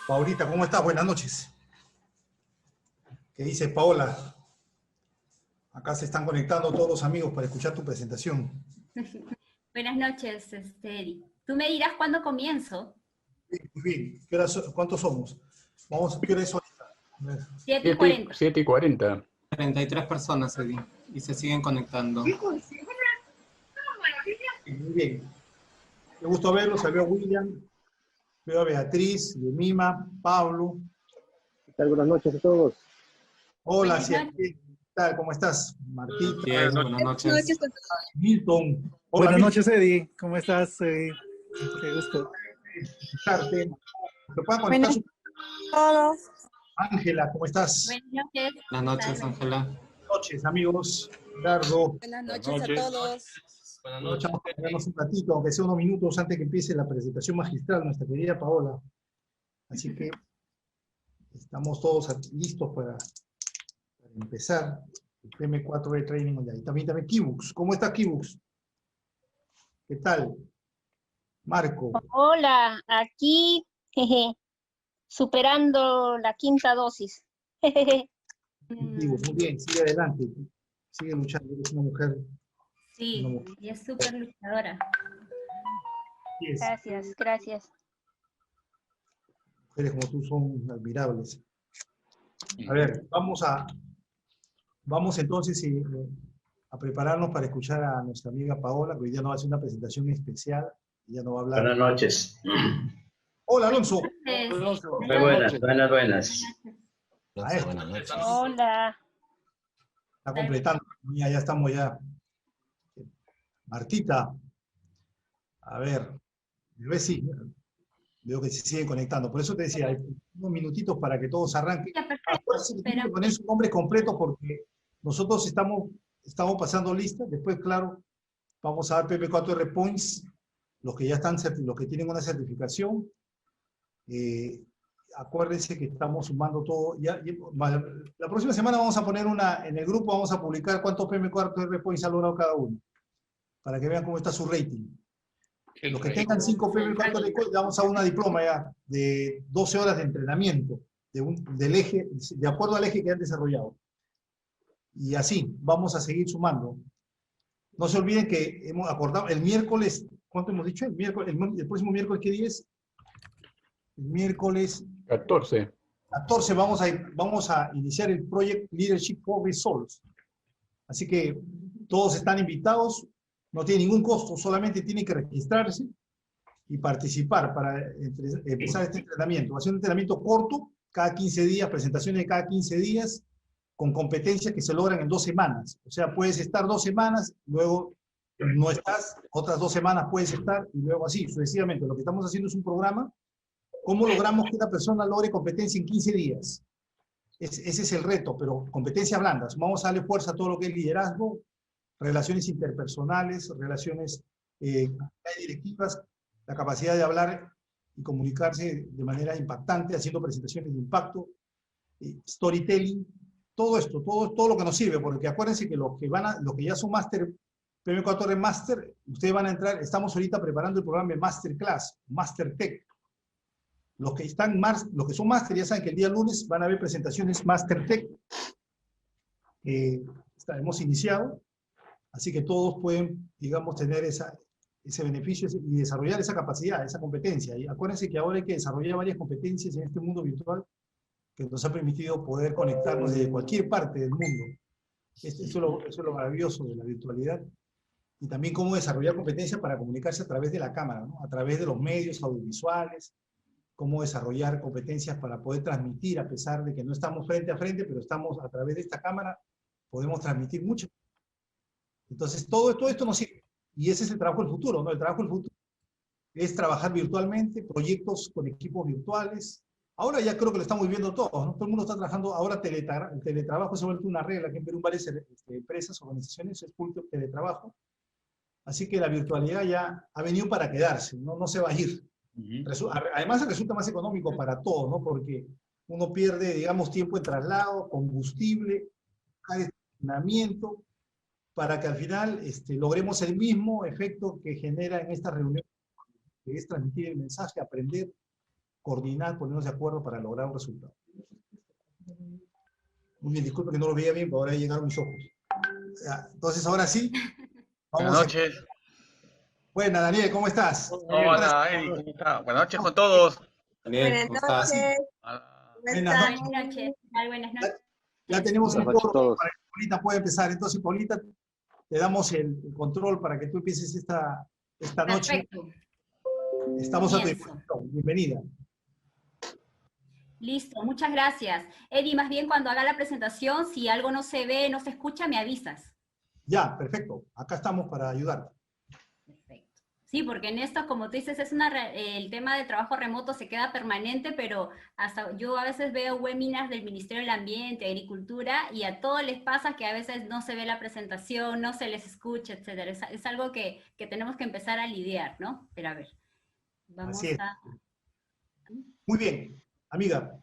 Paulita, ¿cómo estás? Buenas noches. ¿Qué dice Paola? Acá se están conectando todos los amigos para escuchar tu presentación. Buenas noches, Eddie. Tú me dirás cuándo comienzo. Muy bien. ¿Cuántos somos? ¿Qué hora es ahorita? 7:40. 7:40. 33 personas, Eddie, y se siguen conectando. Muy bien. Me gusta verlos. Veo a William, veo a Beatriz, Yemima, Pablo. ¿Qué tal? Buenas noches a todos. Hola, Buenas ¿qué tal? ¿Cómo estás? Martita. Bien, buenas noches. Milton. Hola, Buenas Milton. noches, Eddie. ¿Cómo estás? Qué gusto. ¿Te puedo conectar? Todos. Ángela, ¿cómo estás? Buenas noches. Buenas noches, Ángela. Buenas noches, amigos. Gerardo. Buenas noches a todos. Buenas Aprovechamos para vernos un ratito, aunque sea unos minutos antes que empiece la presentación magistral de nuestra querida Paola. Así que estamos todos listos para empezar el PM4 de Training Online. También Kibux. ¿Cómo está Kibux? ¿Qué tal? Marco. Hola, aquí, superando la 5ª dosis. Kibux, muy bien, sigue adelante. Sigue luchando, eres una mujer. Sí, y es súper luchadora. Gracias, gracias. Mujeres como tú son admirables. A ver, vamos entonces a prepararnos para escuchar a nuestra amiga Paola, que hoy día nos va a hacer una presentación especial. Ella nos va a hablar. Buenas noches. Hola, Alonso. Muy buenas. Buenas noches. Hola. Está completando. Ya estamos ya. Martita. A ver. Veo que se siguen conectando. Por eso te decía, hay unos minutitos para que todos arranquen. Tienen que poner su nombre completo porque nosotros estamos pasando lista. Después, claro, vamos a dar PP4R Points, los que ya están, los que tienen una certificación. Acuérdense que estamos sumando todo. La próxima semana vamos a poner en el grupo vamos a publicar cuántos PM4R Points ha logrado cada uno, para que vean cómo está su rating. Los que tengan 5 PM4R Points, vamos a una diploma ya de 12 horas de entrenamiento, del eje, de acuerdo al eje que han desarrollado. Y así, vamos a seguir sumando. No se olviden que hemos acordado el miércoles, ¿cuánto hemos dicho? El próximo miércoles, ¿qué día es? El miércoles 14. 14 vamos a iniciar el Project Leadership for Results. Así que todos están invitados, no tiene ningún costo, solamente tienen que registrarse y participar para empezar este entrenamiento. Va a ser un entrenamiento corto, cada 15 días, presentaciones de cada 15 días, con competencias que se logran en 2 semanas. O sea, puedes estar 2 semanas, luego no estás, otras 2 semanas puedes estar, y luego así, sucesivamente. Lo que estamos haciendo es un programa. ¿Cómo logramos que una persona logre competencia en 15 días? Ese es el reto, pero competencias blandas. Vamos a darle fuerza a todo lo que es liderazgo, relaciones interpersonales, relaciones directivas, la capacidad de hablar y comunicarse de manera impactante, haciendo presentaciones de impacto, storytelling, todo esto, todo lo que nos sirve, porque acuérdense que los que ya son máster, PM4R Master, ustedes van a entrar, estamos ahorita preparando el programa de Masterclass, Master Tech. Los que son máster ya saben que el día lunes van a haber presentaciones Master Tech. Hemos iniciado, así que todos pueden, digamos, tener ese beneficio y desarrollar esa capacidad, esa competencia. Y acuérdense que ahora hay que desarrollar varias competencias en este mundo virtual que nos ha permitido poder conectarnos desde cualquier parte del mundo. Eso es lo maravilloso de la virtualidad. Y también cómo desarrollar competencias para comunicarse a través de la cámara, ¿no? A través de los medios audiovisuales, cómo desarrollar competencias para poder transmitir, a pesar de que no estamos frente a frente, pero estamos a través de esta cámara, podemos transmitir mucho. Entonces, todo esto nos sirve. Y ese es el trabajo del futuro, ¿no? El trabajo del futuro es trabajar virtualmente, proyectos con equipos virtuales. Ahora ya creo que lo estamos viviendo todos, ¿no? Todo el mundo está trabajando, ahora el teletrabajo se ha vuelto una regla, que en Perú varias empresas, organizaciones, es público teletrabajo. Así que la virtualidad ya ha venido para quedarse, no se va a ir. Además resulta más económico para todos, ¿no? Porque uno pierde, digamos, tiempo en traslado, combustible, entrenamiento, para que al final logremos el mismo efecto que genera en esta reunión, que es transmitir el mensaje, aprender coordinar, ponernos de acuerdo para lograr un resultado. Muy bien, disculpe que no lo veía bien, pero ahora llegaron mis ojos. Ya, entonces, ahora sí, Buenas vamos a... noches. Buena, Daniel, ¿cómo estás? ¿Cómo anda, Eddie? ¿Cómo está? Buenas noches con todos. Daniel, Buenas ¿cómo estás? noches. Ah, ¿Cómo Buenas están? noches. Buenas noches. ¿Qué tal? Buenas noches. Ya tenemos Buenas un noches a foro todos. para que Paulita pueda empezar. Entonces, Paulita, te damos el control para que tú empieces esta noche. Perfecto. Estamos a tu Comienzo. disposición. Bienvenida. Listo, muchas gracias. Eddie, más bien cuando haga la presentación, si algo no se ve, no se escucha, me avisas. Ya, perfecto. Acá estamos para ayudarte. Perfecto. Sí, porque en esto, como tú dices, el tema del trabajo remoto se queda permanente, pero hasta yo a veces veo webinars del Ministerio del Ambiente, Agricultura, y a todos les pasa que a veces no se ve la presentación, no se les escucha, etcétera. Es algo que tenemos que empezar a lidiar, ¿no? Pero a ver, vamos Así es. a... Muy bien. Amiga,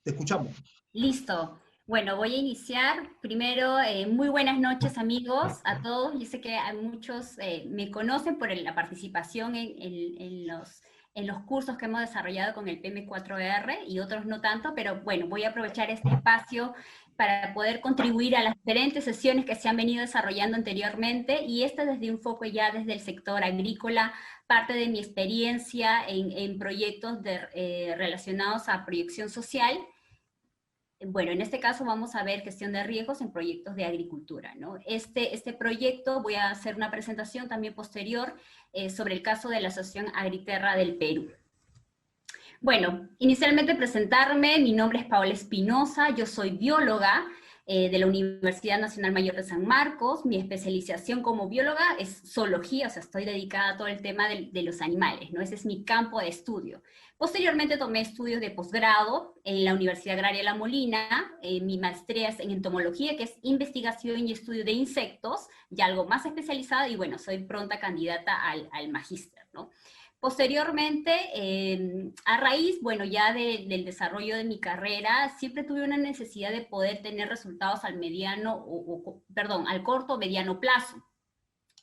te escuchamos. Listo. Bueno, voy a iniciar. Primero, muy buenas noches, amigos, a todos. Yo sé que a muchos me conocen por la participación en los cursos que hemos desarrollado con el PM4R y otros no tanto, pero bueno, voy a aprovechar este espacio para poder contribuir a las diferentes sesiones que se han venido desarrollando anteriormente, y esta desde un foco ya desde el sector agrícola, parte de mi experiencia en proyectos relacionados a proyección social. Bueno, en este caso vamos a ver gestión de riesgos en proyectos de agricultura, ¿no? Este proyecto, voy a hacer una presentación también posterior sobre el caso de la Asociación Agriterra del Perú. Bueno, inicialmente presentarme, mi nombre es Paola Espinosa, yo soy bióloga de la Universidad Nacional Mayor de San Marcos. Mi especialización como bióloga es zoología, o sea, estoy dedicada a todo el tema de los animales, ¿no? Ese es mi campo de estudio. Posteriormente tomé estudios de posgrado en la Universidad Agraria La Molina. Mi maestría es en entomología, que es investigación y estudio de insectos, ya algo más especializado, y bueno, soy pronta candidata al magíster, ¿no? Posteriormente, a raíz, bueno, ya del desarrollo de mi carrera, siempre tuve una necesidad de poder tener resultados al al corto o mediano plazo.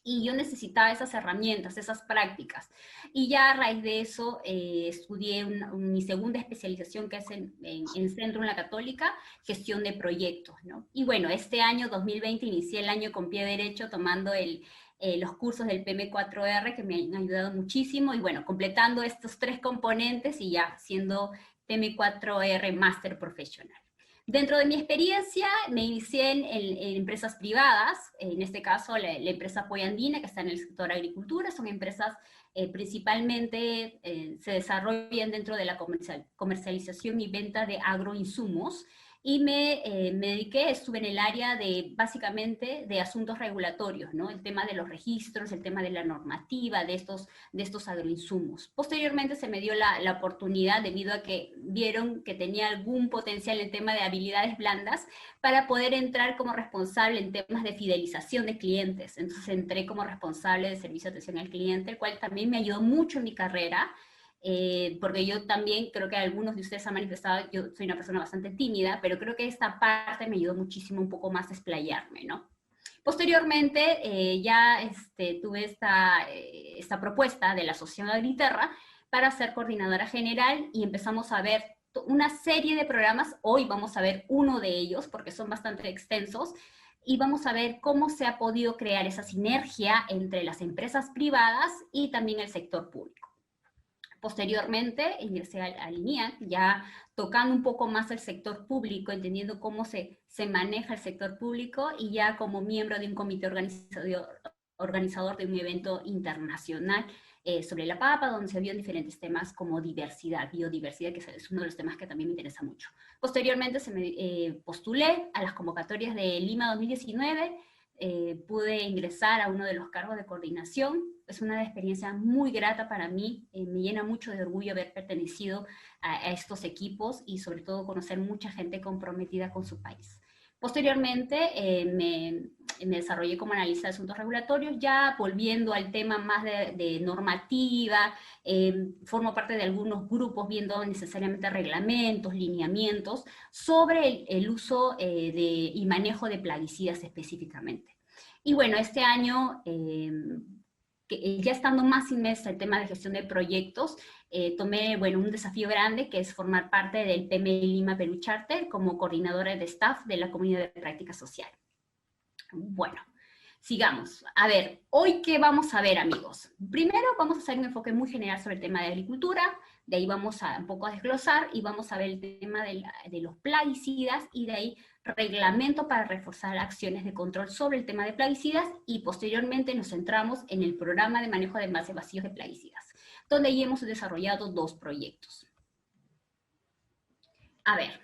Y yo necesitaba esas herramientas, esas prácticas. Y ya a raíz de eso estudié mi segunda especialización, que es en Centro en la Católica, gestión de proyectos, ¿no? Y bueno, este año 2020 inicié el año con pie derecho tomando los cursos del PM4R, que me han ayudado muchísimo, y bueno, completando estos 3 componentes y ya siendo PM4R Master Professional. Dentro de mi experiencia me inicié en empresas privadas, en este caso la empresa Poyandina, que está en el sector agricultura. Son empresas principalmente se desarrollan dentro de la comercialización y venta de agroinsumos, y me dediqué, estuve en el área básicamente de asuntos regulatorios, ¿no? El tema de los registros, el tema de la normativa de estos agroinsumos. Posteriormente se me dio la oportunidad, debido a que vieron que tenía algún potencial en tema de habilidades blandas, para poder entrar como responsable en temas de fidelización de clientes. Entonces entré como responsable de servicio de atención al cliente, el cual también me ayudó mucho en mi carrera. Porque yo también creo que algunos de ustedes han manifestado, yo soy una persona bastante tímida, pero creo que esta parte me ayudó muchísimo un poco más a explayarme, ¿no? Posteriormente tuve esta propuesta de la Asociación Agriterra para ser coordinadora general, y empezamos a ver una serie de programas. Hoy vamos a ver uno de ellos porque son bastante extensos, y vamos a ver cómo se ha podido crear esa sinergia entre las empresas privadas y también el sector público. Posteriormente ingresé al INIAC, ya tocando un poco más el sector público, entendiendo cómo se maneja el sector público, y ya como miembro de un comité organizador de un evento internacional sobre la papa, donde se vieron diferentes temas como diversidad, biodiversidad, que es uno de los temas que también me interesa mucho. Posteriormente postulé a las convocatorias de Lima 2019, pude ingresar a uno de los cargos de coordinación. Es una experiencia muy grata para mí, me llena mucho de orgullo haber pertenecido a estos equipos, y sobre todo conocer mucha gente comprometida con su país. Posteriormente me desarrollé como analista de asuntos regulatorios, ya volviendo al tema más de normativa. Formo parte de algunos grupos viendo necesariamente reglamentos, lineamientos sobre el uso y manejo de plaguicidas específicamente. Y bueno, este año que ya estando más inmersa en el tema de gestión de proyectos, tomé, bueno, un desafío grande que es formar parte del PMI Lima Perú Charter como coordinadora de staff de la Comunidad de Práctica Social. Bueno, sigamos. A ver, ¿hoy qué vamos a ver, amigos? Primero vamos a hacer un enfoque muy general sobre el tema de agricultura, de ahí vamos a un poco a desglosar y vamos a ver el tema de los plaguicidas y de ahí reglamento para reforzar acciones de control sobre el tema de plaguicidas y posteriormente nos centramos en el programa de manejo de envases vacíos de plaguicidas, donde ahí hemos desarrollado 2 proyectos. A ver,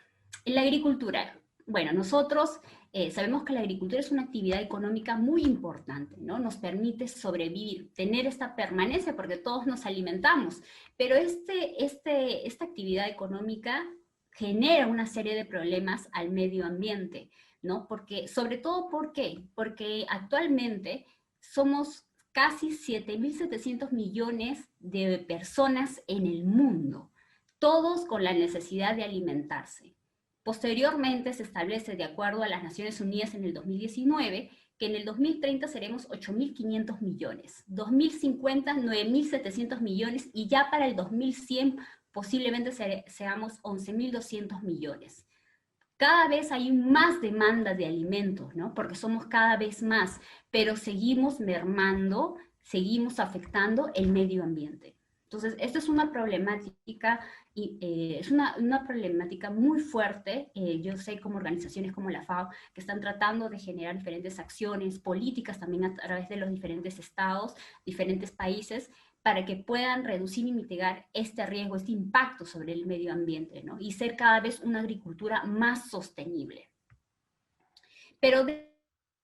en la agricultura, bueno, nosotros sabemos que la agricultura es una actividad económica muy importante, ¿no? Nos permite sobrevivir, tener esta permanencia, porque todos nos alimentamos, pero esta actividad económica genera una serie de problemas al medio ambiente, ¿no? Porque, sobre todo, ¿por qué? Porque actualmente somos casi 7.700 millones de personas en el mundo, todos con la necesidad de alimentarse. Posteriormente se establece, de acuerdo a las Naciones Unidas en el 2019, que en el 2030 seremos 8.500 millones, 2050 9.700 millones y ya para el 2100 posiblemente seamos 11.200 millones. Cada vez hay más demanda de alimentos, ¿no? Porque somos cada vez más, pero seguimos mermando, seguimos afectando el medio ambiente. Entonces, esta es una problemática, una problemática muy fuerte. Yo sé como organizaciones como la FAO que están tratando de generar diferentes acciones políticas también a través de los diferentes estados, diferentes países, para que puedan reducir y mitigar este riesgo, este impacto sobre el medio ambiente, ¿no? Y ser cada vez una agricultura más sostenible. Pero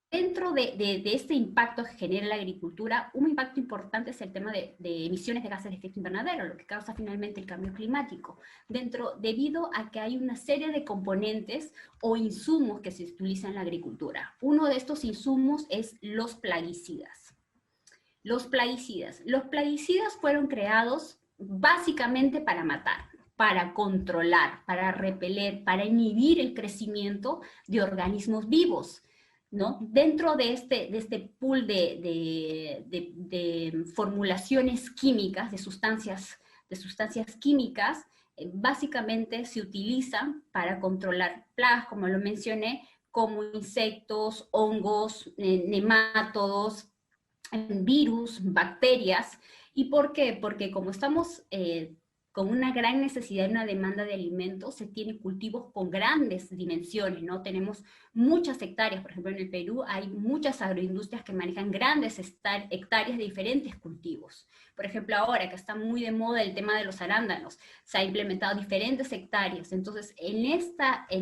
dentro de este impacto que genera la agricultura, un impacto importante es el tema de emisiones de gases de efecto invernadero, lo que causa finalmente el cambio climático, debido a que hay una serie de componentes o insumos que se utilizan en la agricultura. Uno de estos insumos es los plaguicidas. Los plaguicidas fueron creados básicamente para matar, para controlar, para repeler, para inhibir el crecimiento de organismos vivos, ¿no? Dentro de este pool de formulaciones químicas, de sustancias químicas, básicamente se utilizan para controlar plagas, como lo mencioné, como insectos, hongos, nemátodos, virus, bacterias. ¿Y por qué? Porque como estamos con una gran necesidad y una demanda de alimentos, se tienen cultivos con grandes dimensiones, ¿no? Tenemos muchas hectáreas, por ejemplo en el Perú hay muchas agroindustrias que manejan grandes hectáreas de diferentes cultivos. Por ejemplo ahora que está muy de moda el tema de los arándanos, se ha implementado diferentes hectáreas. Entonces en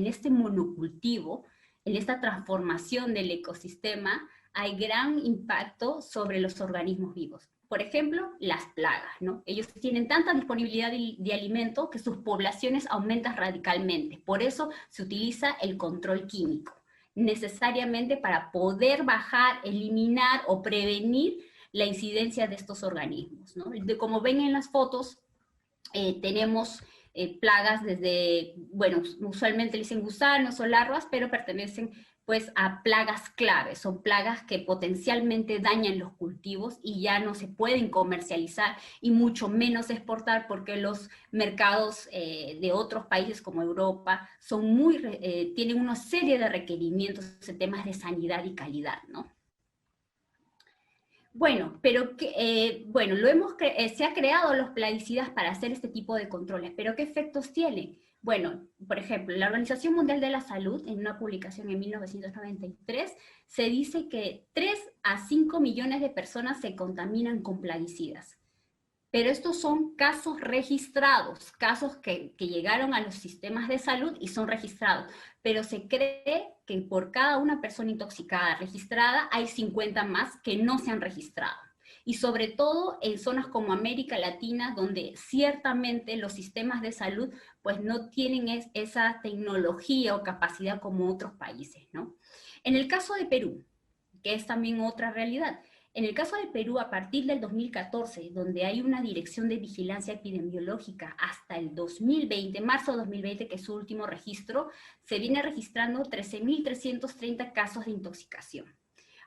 este monocultivo, en esta transformación del ecosistema, hay gran impacto sobre los organismos vivos. Por ejemplo, las plagas, ¿no? Ellos tienen tanta disponibilidad de alimento que sus poblaciones aumentan radicalmente. Por eso se utiliza el control químico, necesariamente para poder bajar, eliminar o prevenir la incidencia de estos organismos, ¿no? Como ven en las fotos, tenemos plagas desde, bueno, usualmente le dicen gusanos o larvas, pero pertenecen pues a plagas claves, son plagas que potencialmente dañan los cultivos y ya no se pueden comercializar y mucho menos exportar porque los mercados de otros países como Europa son tienen una serie de requerimientos en temas de sanidad y calidad, ¿no? Bueno, pero bueno, se ha creado los plaguicidas para hacer este tipo de controles, pero ¿qué efectos tienen? Bueno, por ejemplo, la Organización Mundial de la Salud, en una publicación en 1993, se dice que 3 a 5 millones de personas se contaminan con plaguicidas. Pero estos son casos registrados, casos que llegaron a los sistemas de salud y son registrados. Pero se cree que por cada una persona intoxicada registrada, hay 50 más que no se han registrado. Y sobre todo en zonas como América Latina, donde ciertamente los sistemas de salud pues no tienen esa tecnología o capacidad como otros países, ¿no? En el caso de Perú, que es también otra realidad, en el caso de Perú, a partir del 2014, donde hay una dirección de vigilancia epidemiológica hasta el 2020, marzo de 2020, que es su último registro, se viene registrando 13.330 casos de intoxicación.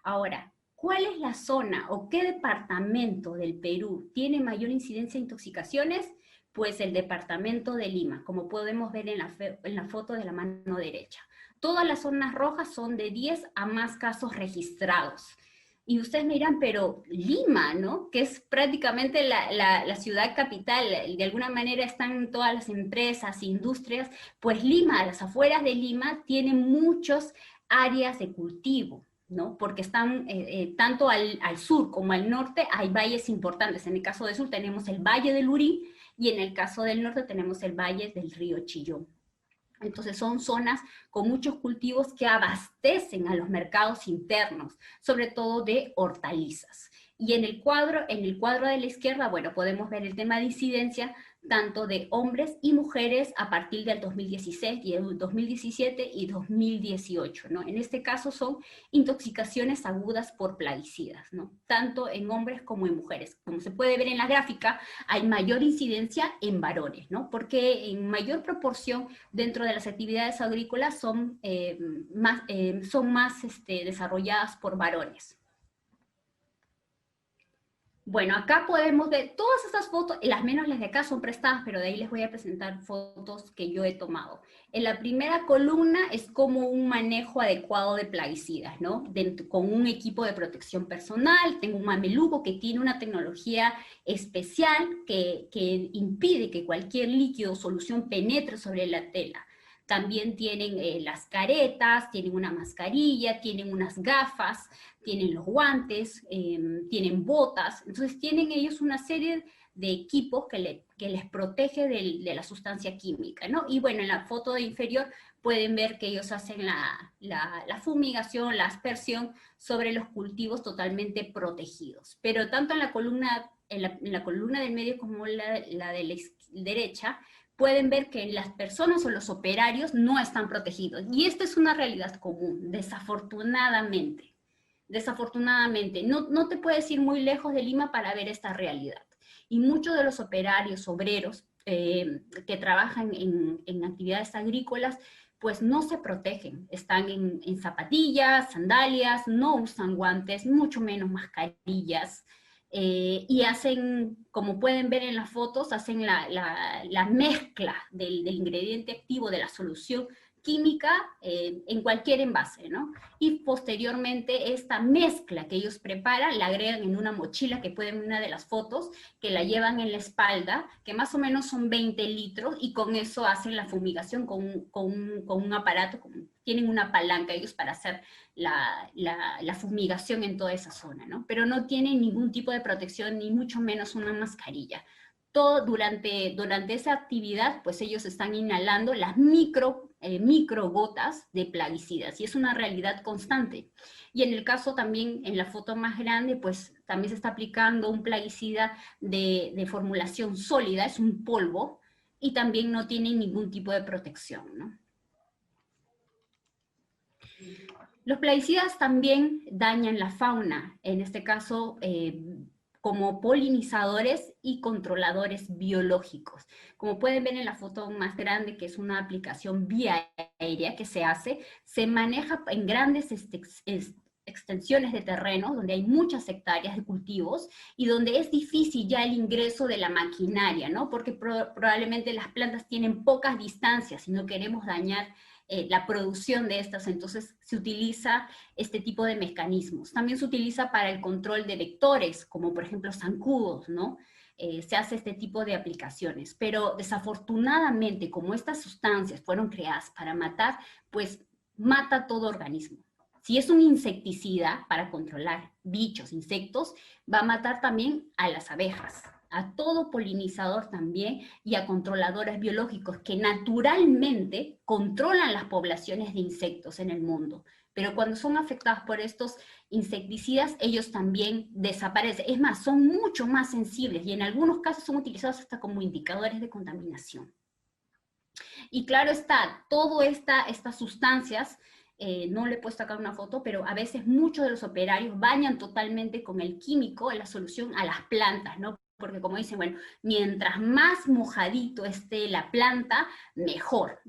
Ahora, ¿cuál es la zona o qué departamento del Perú tiene mayor incidencia de intoxicaciones? Pues el departamento de Lima, como podemos ver en la foto de la mano derecha. Todas las zonas rojas son de 10 a más casos registrados. Y ustedes me dirán, pero Lima, ¿no? Que es prácticamente la ciudad capital, de alguna manera están todas las empresas, industrias, pues Lima, a las afueras de Lima, tiene muchas áreas de cultivo, ¿no? Porque están tanto al sur como al norte hay valles importantes. En el caso del sur tenemos el Valle del Urí y en el caso del norte tenemos el Valle del río Chillón. Entonces son zonas con muchos cultivos que abastecen a los mercados internos, sobre todo de hortalizas. Y en el cuadro de la izquierda, bueno, podemos ver el tema de incidencia tanto de hombres y mujeres a partir del 2016, y el 2017 y 2018, ¿no? En este caso son intoxicaciones agudas por plaguicidas, ¿no? Tanto en hombres como en mujeres. Como se puede ver en la gráfica, hay mayor incidencia en varones, ¿no? Porque en mayor proporción dentro de las actividades agrícolas son más desarrolladas por varones. Bueno, acá podemos ver todas estas fotos, las menos las de acá son prestadas, pero de ahí les voy a presentar fotos que yo he tomado. En la primera columna es como un manejo adecuado de plaguicidas, ¿no? Con un equipo de protección personal, tengo un mameluco que tiene una tecnología especial que impide que cualquier líquido o solución penetre sobre la tela. También tienen las caretas, tienen una mascarilla, tienen unas gafas, tienen los guantes, tienen botas. Entonces tienen ellos una serie de equipos que les protege de la sustancia química, ¿no? Y bueno, en la foto de inferior pueden ver que ellos hacen la fumigación, la aspersión sobre los cultivos totalmente protegidos. Pero tanto en la columna del medio como la de la derecha, pueden ver que las personas o los operarios no están protegidos. Y esta es una realidad común, desafortunadamente. Desafortunadamente. No te puedes ir muy lejos de Lima para ver esta realidad. Y muchos de los operarios, obreros, que trabajan en actividades agrícolas, pues no se protegen. Están en zapatillas, sandalias, no usan guantes, mucho menos mascarillas. Y hacen, como pueden ver en las fotos, hacen la mezcla del ingrediente activo de la solución química en cualquier envase, ¿no? Y posteriormente esta mezcla que ellos preparan la agregan en una mochila que pueden ver en una de las fotos, que la llevan en la espalda, que más o menos son 20 litros, y con eso hacen la fumigación con un aparato, tienen una palanca ellos para hacer la fumigación en toda esa zona, ¿no? Pero no tienen ningún tipo de protección, ni mucho menos una mascarilla. Todo durante esa actividad, pues ellos están inhalando las microgotas de plaguicidas, y es una realidad constante. Y en el caso también, en la foto más grande, pues también se está aplicando un plaguicida de formulación sólida, es un polvo, y también no tienen ningún tipo de protección, ¿no? Los plaguicidas también dañan la fauna, en este caso como polinizadores y controladores biológicos. Como pueden ver en la foto más grande, que es una aplicación vía aérea que se maneja en grandes extensiones de terreno, donde hay muchas hectáreas de cultivos, y donde es difícil ya el ingreso de la maquinaria, ¿no? Porque probablemente las plantas tienen pocas distancias y no queremos dañar la producción de estas, entonces se utiliza este tipo de mecanismos. También se utiliza para el control de vectores, como por ejemplo zancudos, ¿no? Se hace este tipo de aplicaciones, pero desafortunadamente, como estas sustancias fueron creadas para matar, pues mata todo organismo. Si es un insecticida para controlar bichos, insectos, va a matar también a las abejas, a todo polinizador también, y a controladores biológicos que naturalmente controlan las poblaciones de insectos en el mundo. Pero cuando son afectados por estos insecticidas, ellos también desaparecen. Es más, son mucho más sensibles, y en algunos casos son utilizados hasta como indicadores de contaminación. Y claro está, todas estas sustancias no le he puesto acá una foto, pero a veces muchos de los operarios bañan totalmente con el químico la solución a las plantas, ¿no? Porque como dicen, bueno, mientras más mojadito esté la planta, mejor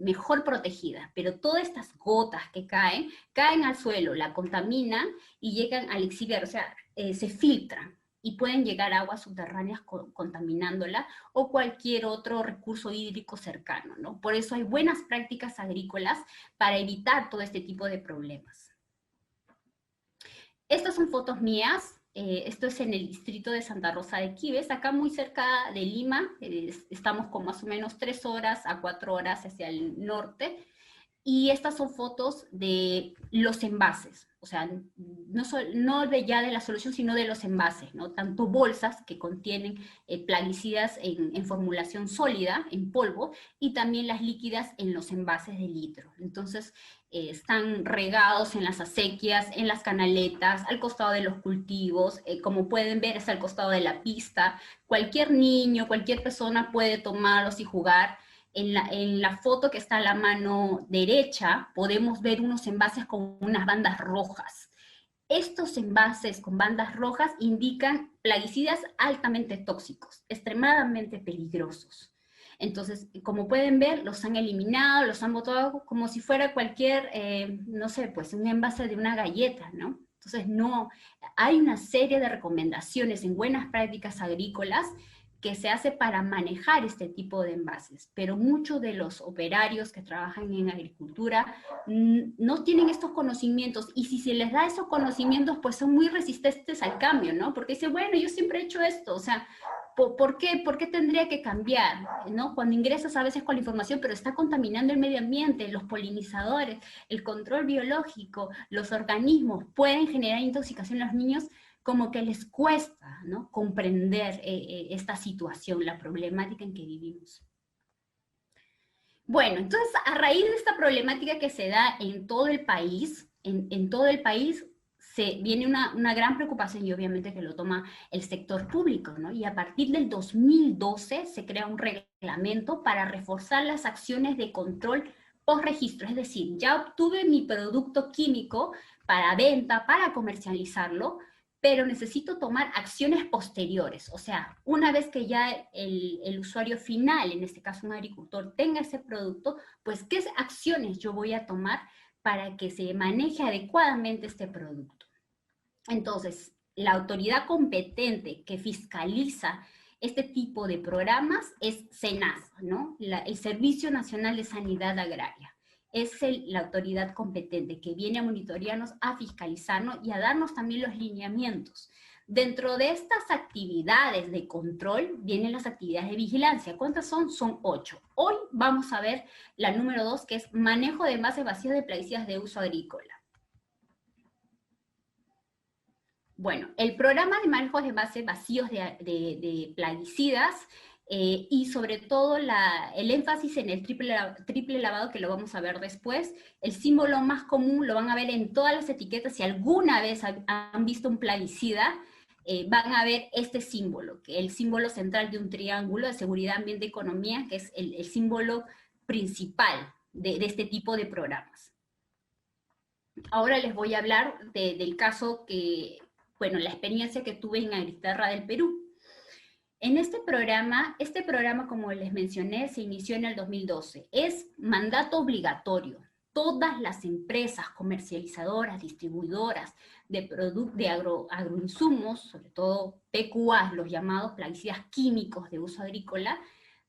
protegida. Pero todas estas gotas que caen al suelo, la contaminan y llegan al exiliar, o sea, se filtran y pueden llegar a aguas subterráneas contaminándola o cualquier otro recurso hídrico cercano, ¿no? Por eso hay buenas prácticas agrícolas para evitar todo este tipo de problemas. Estas son fotos mías. Esto es en el distrito de Santa Rosa de Quibes, acá muy cerca de Lima, estamos con más o menos 3 horas a 4 horas hacia el norte, y estas son fotos de los envases, o sea, no ya de la solución, sino de los envases, ¿no? Tanto bolsas que contienen plaguicidas en formulación sólida, en polvo, y también las líquidas en los envases de litro. Entonces, están regados en las acequias, en las canaletas, al costado de los cultivos, como pueden ver es al costado de la pista. Cualquier niño, cualquier persona puede tomarlos y jugar. En la foto que está a la mano derecha podemos ver unos envases con unas bandas rojas. Estos envases con bandas rojas indican plaguicidas altamente tóxicos, extremadamente peligrosos. Entonces, como pueden ver, los han eliminado, los han botado como si fuera cualquier, no sé, pues un envase de una galleta, ¿no? Entonces, no, hay una serie de recomendaciones en buenas prácticas agrícolas que se hace para manejar este tipo de envases, pero muchos de los operarios que trabajan en agricultura no tienen estos conocimientos, y si se les da esos conocimientos, pues son muy resistentes al cambio, ¿no? Porque dicen, bueno, yo siempre he hecho esto, o sea, ¿por qué tendría que cambiar? ¿No? Cuando ingresas a veces con la información, pero está contaminando el medio ambiente, los polinizadores, el control biológico, los organismos pueden generar intoxicación en los niños, como que les cuesta, ¿no? Comprender esta situación, la problemática en que vivimos. Bueno, entonces, a raíz de esta problemática que se da en todo el país, en todo el país, viene una gran preocupación, y obviamente que lo toma el sector público, ¿no? Y a partir del 2012 se crea un reglamento para reforzar las acciones de control post-registro, es decir, ya obtuve mi producto químico para venta, para comercializarlo, pero necesito tomar acciones posteriores, o sea, una vez que ya el usuario final, en este caso un agricultor, tenga ese producto, pues ¿qué acciones yo voy a tomar para que se maneje adecuadamente este producto? Entonces, la autoridad competente que fiscaliza este tipo de programas es SENASA, ¿no? El Servicio Nacional de Sanidad Agraria. Es la autoridad competente que viene a monitorearnos, a fiscalizarnos y a darnos también los lineamientos. Dentro de estas actividades de control vienen las actividades de vigilancia. ¿Cuántas son? Son 8. Hoy vamos a ver la número 2, que es manejo de envases vacíos de plaguicidas de uso agrícola. Bueno, el programa de manejo de envases vacíos de plaguicidas y sobre todo el énfasis en el triple lavado, que lo vamos a ver después. El símbolo más común lo van a ver en todas las etiquetas. Si alguna vez han visto un plaguicida, van a ver este símbolo, que es el símbolo central de un triángulo de seguridad, ambiente y economía, que es el símbolo principal de este tipo de programas. Ahora les voy a hablar del caso la experiencia que tuve en Agristerra del Perú. En este programa, como les mencioné, se inició en el 2012. Es mandato obligatorio. Todas las empresas comercializadoras, distribuidoras de agroinsumos, sobre todo PQA, los llamados plaguicidas químicos de uso agrícola,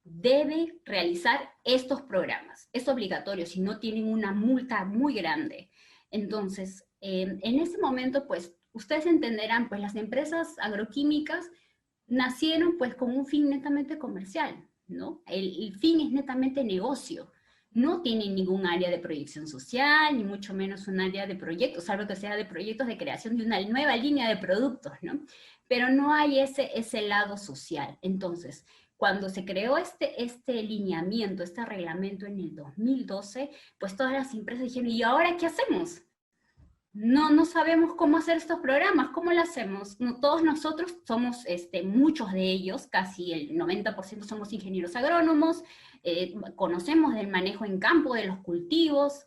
debe realizar estos programas. Es obligatorio, si no tienen una multa muy grande. Entonces, en ese momento, pues, ustedes entenderán, pues las empresas agroquímicas nacieron pues con un fin netamente comercial, ¿no? El fin es netamente negocio. No tienen ningún área de proyección social, ni mucho menos un área de proyectos, salvo que sea de proyectos de creación de una nueva línea de productos, ¿no? Pero no hay ese lado social. Entonces, cuando se creó este lineamiento, este reglamento en el 2012, pues todas las empresas dijeron, ¿y ahora qué hacemos? No sabemos cómo hacer estos programas, ¿cómo lo hacemos? No, todos nosotros somos, muchos de ellos, casi el 90% somos ingenieros agrónomos, conocemos del manejo en campo de los cultivos,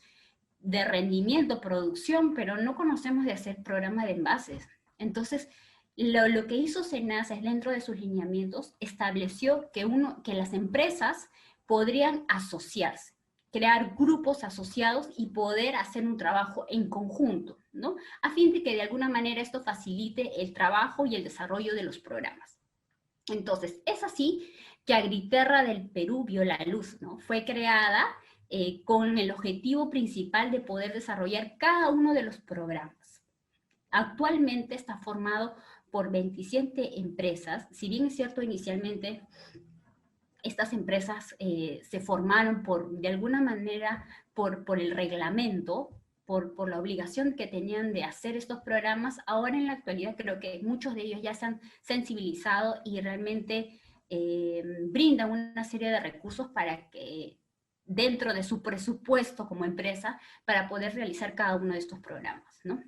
de rendimiento, producción, pero no conocemos de hacer programa de envases. Entonces, lo que hizo SENASA es, dentro de sus lineamientos, estableció que las empresas podrían asociarse, crear grupos asociados y poder hacer un trabajo en conjunto, ¿no? A fin de que de alguna manera esto facilite el trabajo y el desarrollo de los programas. Entonces, es así que Agriterra del Perú vio la luz, ¿no? Fue creada con el objetivo principal de poder desarrollar cada uno de los programas. Actualmente está formado por 27 empresas. Si bien es cierto, inicialmente estas empresas se formaron de alguna manera por el reglamento, por la obligación que tenían de hacer estos programas. Ahora, en la actualidad, creo que muchos de ellos ya se han sensibilizado y realmente brindan una serie de recursos para que, dentro de su presupuesto como empresa, para poder realizar cada uno de estos programas, ¿no?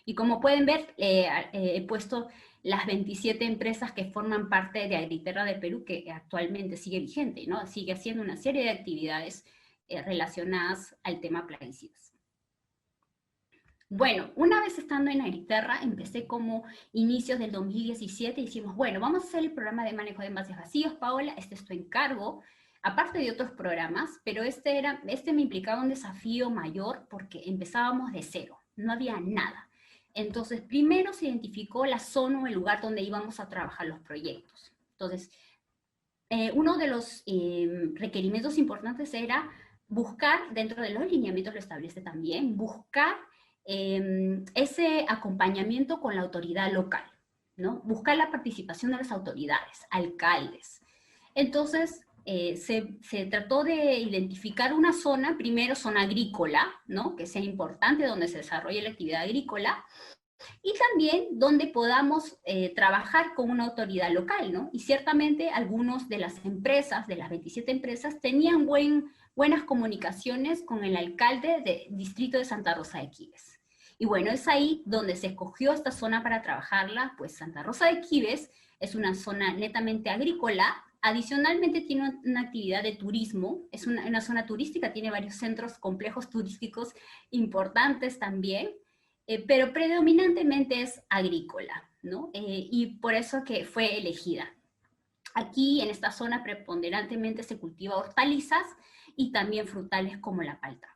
Y como pueden ver, he puesto las 27 empresas que forman parte de Agriterra del Perú, que actualmente sigue vigente, ¿no? Sigue haciendo una serie de actividades relacionadas al tema plaguicidas. Bueno, una vez estando en Agriterra, empecé como inicios del 2017, y dijimos, bueno, vamos a hacer el programa de manejo de envases vacíos, Paola, este es tu encargo, aparte de otros programas, pero este me implicaba un desafío mayor porque empezábamos de cero, no había nada. Entonces, primero se identificó la zona o el lugar donde íbamos a trabajar los proyectos. Entonces, uno de los requerimientos importantes era buscar, dentro de los lineamientos lo establece también, buscar ese acompañamiento con la autoridad local, ¿no? Buscar la participación de las autoridades, alcaldes. Entonces, se trató de identificar una zona, primero zona agrícola, ¿no? Que sea importante, donde se desarrolle la actividad agrícola, y también donde podamos trabajar con una autoridad local, ¿no? Y ciertamente algunos de las empresas, de las 27 empresas, tenían buenas comunicaciones con el alcalde del distrito de Santa Rosa de Quibes. Y bueno, es ahí donde se escogió esta zona para trabajarla, pues Santa Rosa de Quibes es una zona netamente agrícola. Adicionalmente tiene una actividad de turismo, es una zona turística, tiene varios centros, complejos turísticos importantes también, pero predominantemente es agrícola, ¿no? Y por eso que fue elegida. Aquí, en esta zona, preponderantemente se cultiva hortalizas y también frutales como la palta.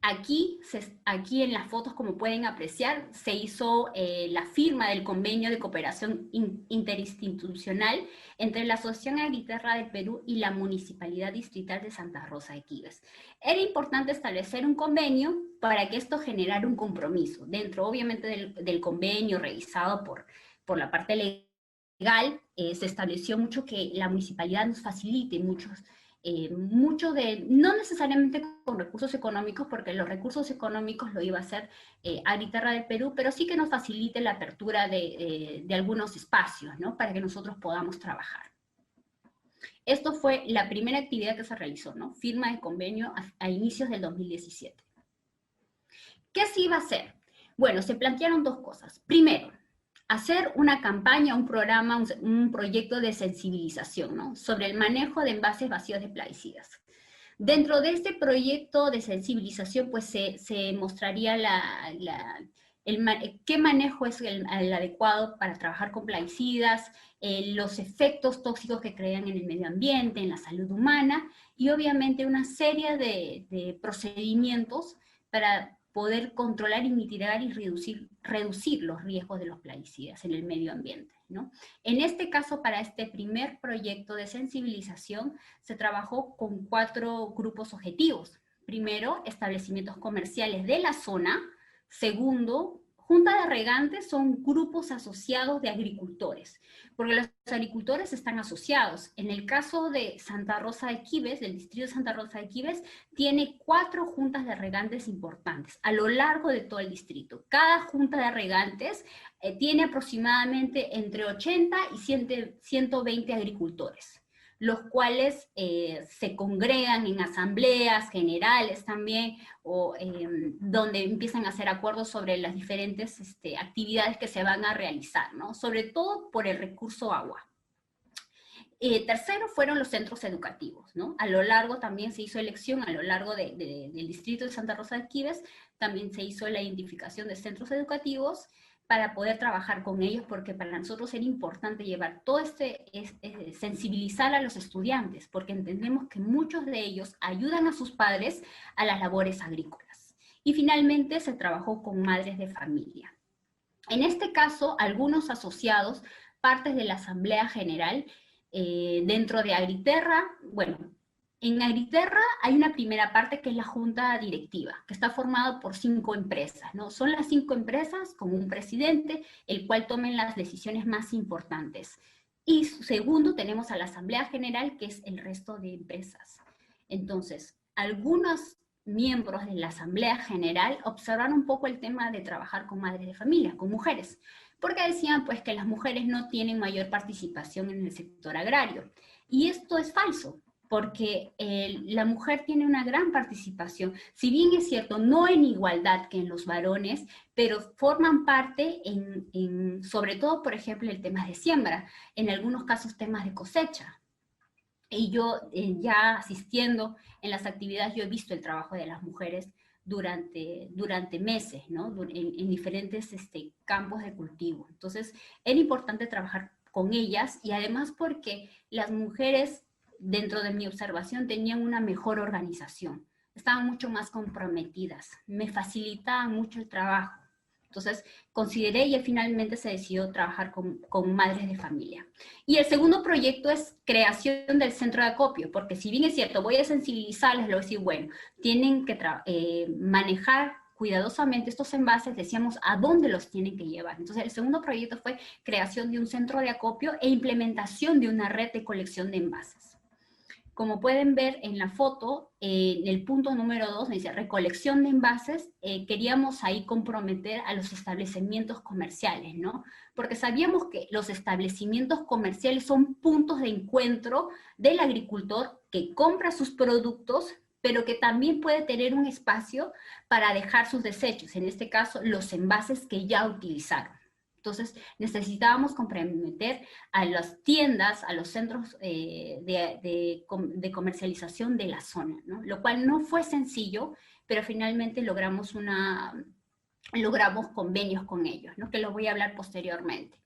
Aquí en las fotos, como pueden apreciar, se hizo la firma del convenio de cooperación interinstitucional entre la Asociación Agriterra del Perú y la Municipalidad Distrital de Santa Rosa de Quibes. Era importante establecer un convenio para que esto generara un compromiso. Dentro, obviamente, del convenio revisado por la parte legal, se estableció mucho que la municipalidad nos facilite mucho no necesariamente con recursos económicos, porque los recursos económicos lo iba a hacer Agriterra del Perú, pero sí que nos facilite la apertura de algunos espacios, ¿no? Para que nosotros podamos trabajar. Esto fue la primera actividad que se realizó, ¿no? Firma de convenio a inicios del 2017. ¿Qué se iba a hacer? Bueno, se plantearon dos cosas. Primero, hacer una campaña, un programa, un proyecto de sensibilización, ¿no? Sobre el manejo de envases vacíos de plaguicidas. Dentro de este proyecto de sensibilización, pues se mostraría qué manejo es el adecuado para trabajar con plaguicidas, los efectos tóxicos que crean en el medio ambiente, en la salud humana, y obviamente una serie de procedimientos para poder controlar y mitigar y reducir los riesgos de los plaguicidas en el medio ambiente, ¿no? En este caso, para este primer proyecto de sensibilización, se trabajó con 4 grupos objetivos. Primero, establecimientos comerciales de la zona. Segundo, junta de regantes son grupos asociados de agricultores, porque los agricultores están asociados. En el caso de Santa Rosa de Quibes, del distrito de Santa Rosa de Quibes, tiene 4 juntas de regantes importantes a lo largo de todo el distrito. Cada junta de regantes tiene aproximadamente entre 80 y 120 agricultores, los cuales se congregan en asambleas generales también, o donde empiezan a hacer acuerdos sobre las diferentes actividades que se van a realizar, ¿no? Sobre todo por el recurso agua. Tercero fueron los centros educativos, ¿no? A lo largo también se hizo elección, a lo largo del distrito de Santa Rosa de Quibes, también se hizo la identificación de centros educativos para poder trabajar con ellos, porque para nosotros era importante llevar todo sensibilizar a los estudiantes, porque entendemos que muchos de ellos ayudan a sus padres a las labores agrícolas. Y finalmente se trabajó con madres de familia. En este caso, algunos asociados, partes de la Asamblea General, dentro de Agriterra, bueno, en Agriterra hay una primera parte que es la junta directiva, que está formada por 5 empresas, ¿no? Son las 5 empresas con un presidente, el cual tomen las decisiones más importantes. Y segundo, tenemos a la Asamblea General, que es el resto de empresas. Entonces, algunos miembros de la Asamblea General observaron un poco el tema de trabajar con madres de familia, con mujeres, porque decían pues que las mujeres no tienen mayor participación en el sector agrario. Y esto es falso, porque la mujer tiene una gran participación, si bien es cierto, no en igualdad que en los varones, pero forman parte sobre todo, por ejemplo, en temas de siembra, en algunos casos temas de cosecha. Y yo ya asistiendo en las actividades, yo he visto el trabajo de las mujeres durante meses, ¿no? En diferentes campos de cultivo. Entonces, era importante trabajar con ellas, y además porque las mujeres, dentro de mi observación, tenían una mejor organización, estaban mucho más comprometidas, me facilitaban mucho el trabajo. Entonces, consideré y finalmente se decidió trabajar con madres de familia. Y el segundo proyecto es creación del centro de acopio, porque si bien es cierto, voy a sensibilizarles, lo voy a decir, bueno, tienen que manejar cuidadosamente estos envases, decíamos a dónde los tienen que llevar. Entonces, el segundo proyecto fue creación de un centro de acopio e implementación de una red de colección de envases. Como pueden ver en la foto, en el punto número 2, dice recolección de envases, queríamos ahí comprometer a los establecimientos comerciales, ¿no? Porque sabíamos que los establecimientos comerciales son puntos de encuentro del agricultor que compra sus productos, pero que también puede tener un espacio para dejar sus desechos, en este caso los envases que ya utilizaron. Entonces, necesitábamos comprometer a las tiendas, a los centros de comercialización de la zona, ¿no? Lo cual no fue sencillo, pero finalmente logramos convenios con ellos, ¿no? Que los voy a hablar posteriormente.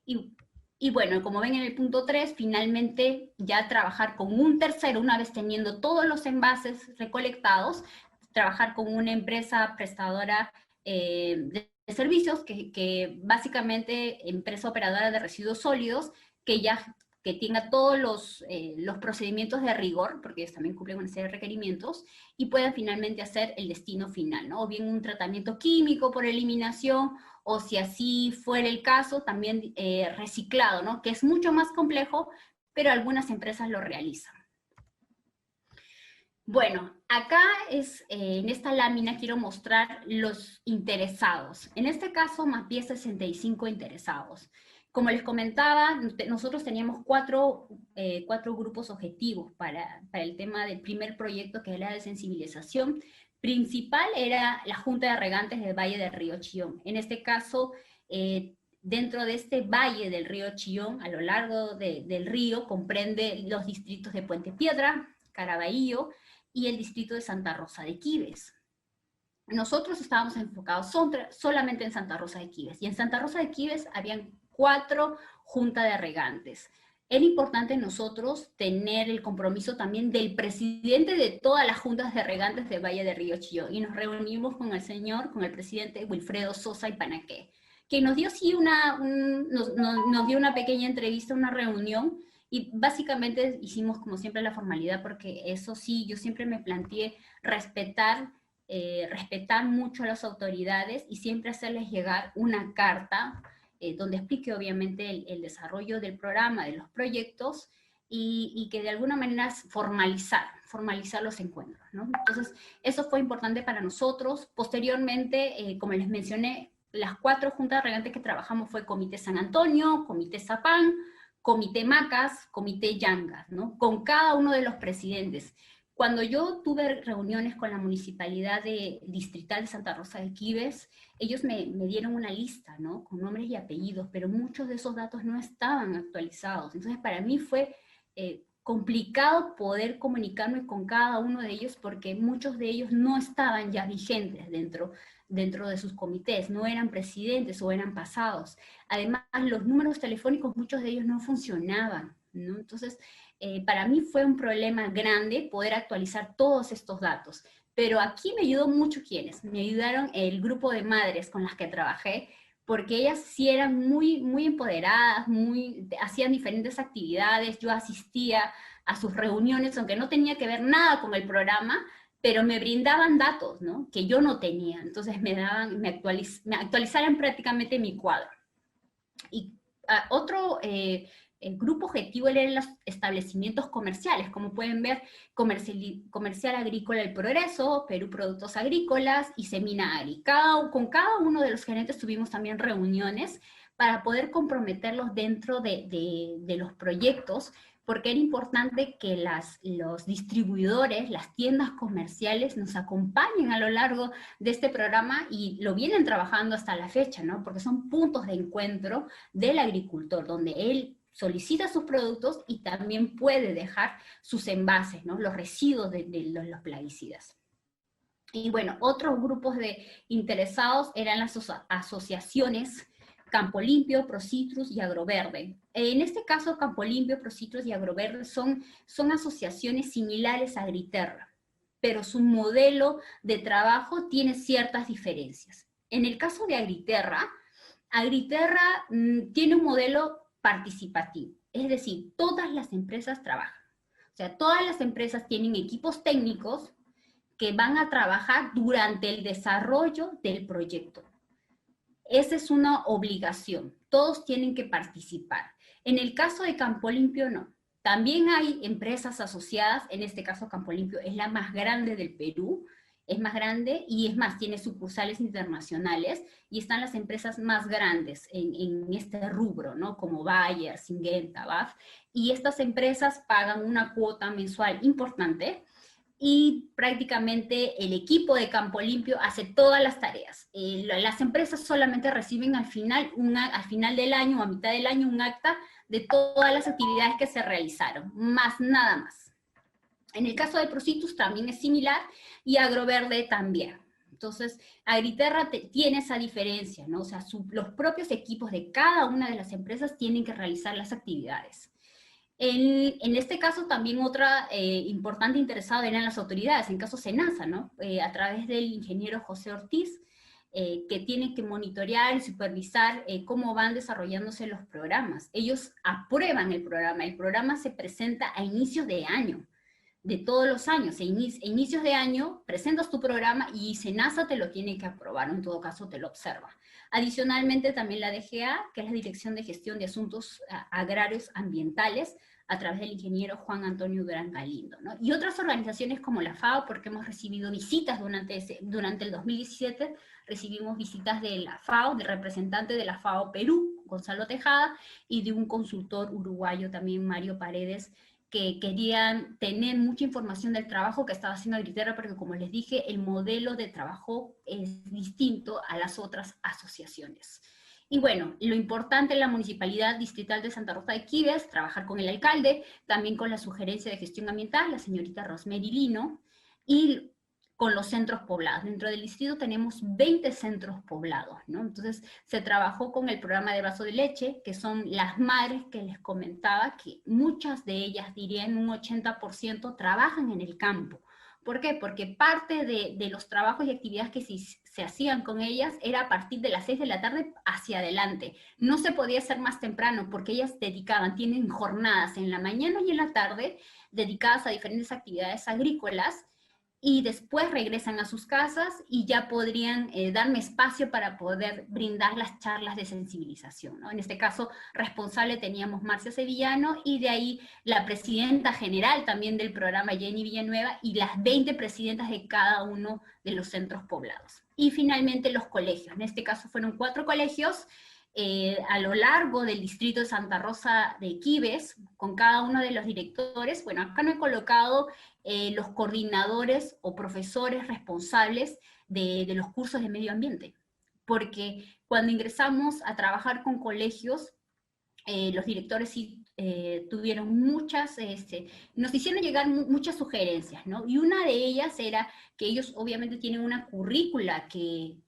Y bueno, como ven en el punto 3, finalmente ya trabajar con un tercero, una vez teniendo todos los envases recolectados, trabajar con una empresa prestadora de servicios, que básicamente empresa operadora de residuos sólidos, que tenga todos los procedimientos de rigor, porque ellos también cumplen una serie de requerimientos, y puedan finalmente hacer el destino final, ¿no? O bien un tratamiento químico por eliminación, o si así fuera el caso, también reciclado, ¿no? Que es mucho más complejo, pero algunas empresas lo realizan. Bueno, acá en esta lámina quiero mostrar los interesados. En este caso, mapeé 65 interesados. Como les comentaba, nosotros teníamos cuatro grupos objetivos para el tema del primer proyecto, que era de sensibilización. Principal era la Junta de Regantes del Valle del Río Chillón. En este caso, dentro de este valle del río Chillón, a lo largo del río, comprende los distritos de Puente Piedra, Caraballo, y el distrito de Santa Rosa de Quibes. Nosotros estábamos enfocados solamente en Santa Rosa de Quibes, y en Santa Rosa de Quibes habían 4 juntas de regantes. Era importante nosotros tener el compromiso también del presidente de todas las juntas de regantes de Valle de Río Chillón, y nos reunimos con el presidente Wilfredo Sosa y Panaqué, que nos dio sí nos dio una pequeña entrevista, una reunión, y básicamente hicimos como siempre la formalidad, porque eso sí, yo siempre me planteé respetar mucho a las autoridades y siempre hacerles llegar una carta donde explique obviamente el desarrollo del programa, de los proyectos, y que de alguna manera formalizar los encuentros, ¿no? Entonces, eso fue importante para nosotros. Posteriormente, como les mencioné, las 4 juntas regantes que trabajamos fue Comité San Antonio, Comité Zapán, Comité Macas, Comité Yangas, ¿no? Con cada uno de los presidentes. Cuando yo tuve reuniones con la Municipalidad Distrital de Santa Rosa de Quibes, ellos me dieron una lista, ¿no? Con nombres y apellidos, pero muchos de esos datos no estaban actualizados. Entonces, para mí fue complicado poder comunicarme con cada uno de ellos porque muchos de ellos no estaban ya vigentes dentro de sus comités, no eran presidentes o eran pasados. Además, los números telefónicos, muchos de ellos no funcionaban, ¿no? Entonces, para mí fue un problema grande poder actualizar todos estos datos. Pero aquí me ayudó mucho quienes. Me ayudaron el grupo de madres con las que trabajé, porque ellas sí eran muy, muy empoderadas, hacían diferentes actividades, yo asistía a sus reuniones, aunque no tenía que ver nada con el programa, pero me brindaban datos, ¿no? Que yo no tenía. Entonces me actualizaran prácticamente mi cuadro. Y otro grupo objetivo eran los establecimientos comerciales, como pueden ver, Comercial Agrícola El Progreso, Perú Productos Agrícolas y Semina Agri. Con cada uno de los gerentes tuvimos también reuniones para poder comprometerlos dentro de los proyectos, porque era importante que los distribuidores, las tiendas comerciales nos acompañen a lo largo de este programa y lo vienen trabajando hasta la fecha, ¿no? Porque son puntos de encuentro del agricultor, donde él solicita sus productos y también puede dejar sus envases, ¿no? Los residuos de los plaguicidas. Y bueno, otros grupos de interesados eran las asociaciones Campo Limpio, Procitrus y Agroverde. En este caso, Campo Limpio, Procitrus y Agroverde son asociaciones similares a Agriterra, pero su modelo de trabajo tiene ciertas diferencias. En el caso de Agriterra tiene un modelo participativo, es decir, todas las empresas trabajan. O sea, todas las empresas tienen equipos técnicos que van a trabajar durante el desarrollo del proyecto. Esa es una obligación, todos tienen que participar. En el caso de Campo Limpio, no. También hay empresas asociadas, en este caso Campo Limpio es la más grande del Perú, es más grande y es más, tiene sucursales internacionales y están las empresas más grandes en este rubro, ¿no? Como Bayer, Syngenta, BAF, y estas empresas pagan una cuota mensual importante y prácticamente el equipo de Campo Limpio hace todas las tareas. Las empresas solamente reciben al final del año o a mitad del año un acta de todas las actividades que se realizaron, más nada más. En el caso de Procitrus también es similar y Agroverde también. Entonces, Agriterra tiene esa diferencia, ¿no? O sea, los propios equipos de cada una de las empresas tienen que realizar las actividades. En este caso también otra importante interesada eran las autoridades, en caso SENASA, ¿no? A través del ingeniero José Ortiz, que tienen que monitorear y supervisar cómo van desarrollándose los programas. Ellos aprueban el programa se presenta a inicios de año, de todos los años, inicios de año presentas tu programa y SENASA te lo tiene que aprobar, en todo caso te lo observa. Adicionalmente también la DGA, que es la Dirección de Gestión de Asuntos Agrarios Ambientales, a través del ingeniero Juan Antonio Durán Galindo, ¿no? Y otras organizaciones como la FAO, porque hemos recibido visitas durante el 2017, recibimos visitas de la FAO, del representante de la FAO Perú, Gonzalo Tejada, y de un consultor uruguayo también, Mario Paredes, que querían tener mucha información del trabajo que estaba haciendo Agriterra, porque como les dije, el modelo de trabajo es distinto a las otras asociaciones. Y bueno, lo importante en la Municipalidad Distrital de Santa Rosa de Quibes, trabajar con el alcalde, también con la Sugerencia de Gestión Ambiental, la señorita Rosemary Lino, y con los centros poblados. Dentro del distrito tenemos 20 centros poblados, ¿no? Entonces se trabajó con el programa de vaso de leche, que son las madres que les comentaba, que muchas de ellas, dirían un 80%, trabajan en el campo. ¿Por qué? Porque parte de los trabajos y actividades que se hacían con ellas era a partir de las 6 de la tarde hacia adelante. No se podía hacer más temprano porque ellas tienen jornadas en la mañana y en la tarde dedicadas a diferentes actividades agrícolas, y después regresan a sus casas y ya podrían darme espacio para poder brindar las charlas de sensibilización, ¿no? En este caso, responsable teníamos Marcia Sevillano, y de ahí la presidenta general también del programa, Jenny Villanueva, y las 20 presidentas de cada uno de los centros poblados. Y finalmente los colegios, en este caso fueron 4 colegios, a lo largo del distrito de Santa Rosa de Quibes, con cada uno de los directores. Bueno, acá no he colocado los coordinadores o profesores responsables de los cursos de medio ambiente, porque cuando ingresamos a trabajar con colegios, los directores sí tuvieron muchas, nos hicieron llegar muchas sugerencias, ¿no? Y una de ellas era que ellos obviamente tienen una currícula que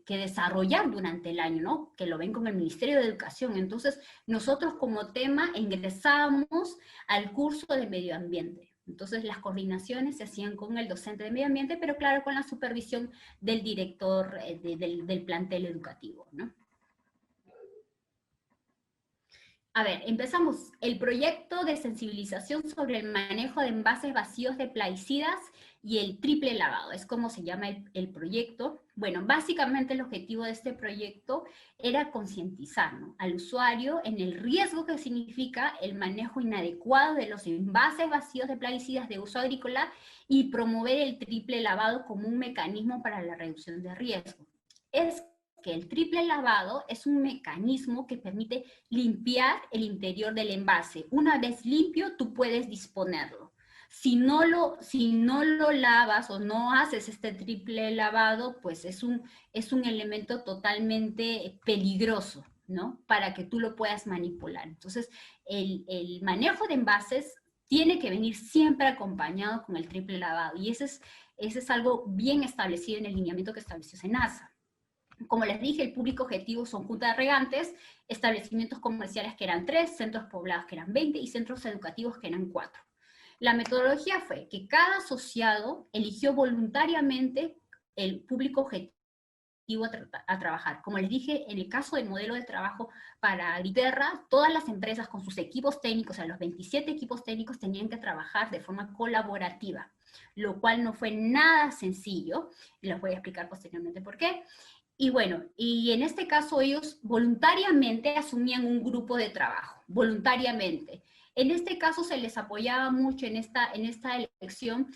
desarrollar durante el año, ¿no? Que lo ven con el Ministerio de Educación. Entonces, nosotros como tema ingresamos al curso de medio ambiente. Entonces, las coordinaciones se hacían con el docente de medio ambiente, pero claro, con la supervisión del director del plantel educativo, ¿no? A ver, empezamos. El proyecto de sensibilización sobre el manejo de envases vacíos de plaguicidas y el triple lavado, es como se llama el proyecto. Bueno, básicamente el objetivo de este proyecto era concientizar, ¿no?, al usuario en el riesgo que significa el manejo inadecuado de los envases vacíos de plaguicidas de uso agrícola y promover el triple lavado como un mecanismo para la reducción de riesgo. Es que el triple lavado es un mecanismo que permite limpiar el interior del envase. Una vez limpio, tú puedes disponerlo. Si no lo lavas o no haces este triple lavado, pues es un elemento totalmente peligroso, ¿no?, para que tú lo puedas manipular. Entonces, el manejo de envases tiene que venir siempre acompañado con el triple lavado, y ese es algo bien establecido en el lineamiento que estableció SENASA. Como les dije, el público objetivo son juntas de regantes, establecimientos comerciales que eran 3, centros poblados que eran 20 y centros educativos que eran 4. La metodología fue que cada asociado eligió voluntariamente el público objetivo a trabajar. Como les dije, en el caso del modelo de trabajo para Agriterra, todas las empresas con sus equipos técnicos, o sea, los 27 equipos técnicos tenían que trabajar de forma colaborativa, lo cual no fue nada sencillo, y les voy a explicar posteriormente por qué. Y bueno, y en este caso ellos voluntariamente asumían un grupo de trabajo, voluntariamente. En este caso se les apoyaba mucho en esta elección,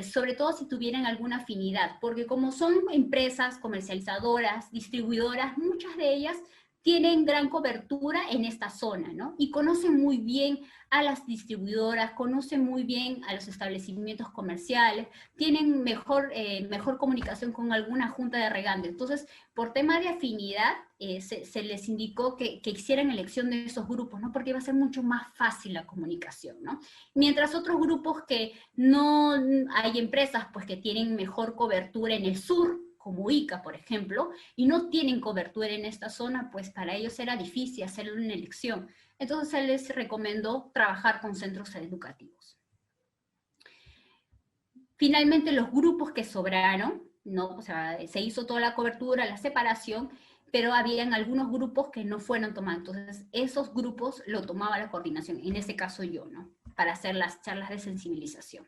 sobre todo si tuvieran alguna afinidad, porque como son empresas comercializadoras, distribuidoras, muchas de ellas tienen gran cobertura en esta zona, ¿no? Y conocen muy bien a las distribuidoras, conocen muy bien a los establecimientos comerciales, tienen mejor comunicación con alguna junta de regantes. Entonces, por tema de afinidad, se les indicó que hicieran elección de esos grupos, ¿no? Porque iba a ser mucho más fácil la comunicación, ¿no? Mientras otros grupos que no, hay empresas pues que tienen mejor cobertura en el sur, como Ica, por ejemplo, y no tienen cobertura en esta zona, pues para ellos era difícil hacer una elección. Entonces se les recomendó trabajar con centros educativos. Finalmente los grupos que sobraron, ¿no? O sea, se hizo toda la cobertura, la separación, pero habían algunos grupos que no fueron tomados. Entonces esos grupos lo tomaba la coordinación, en este caso yo, ¿no?, para hacer las charlas de sensibilización.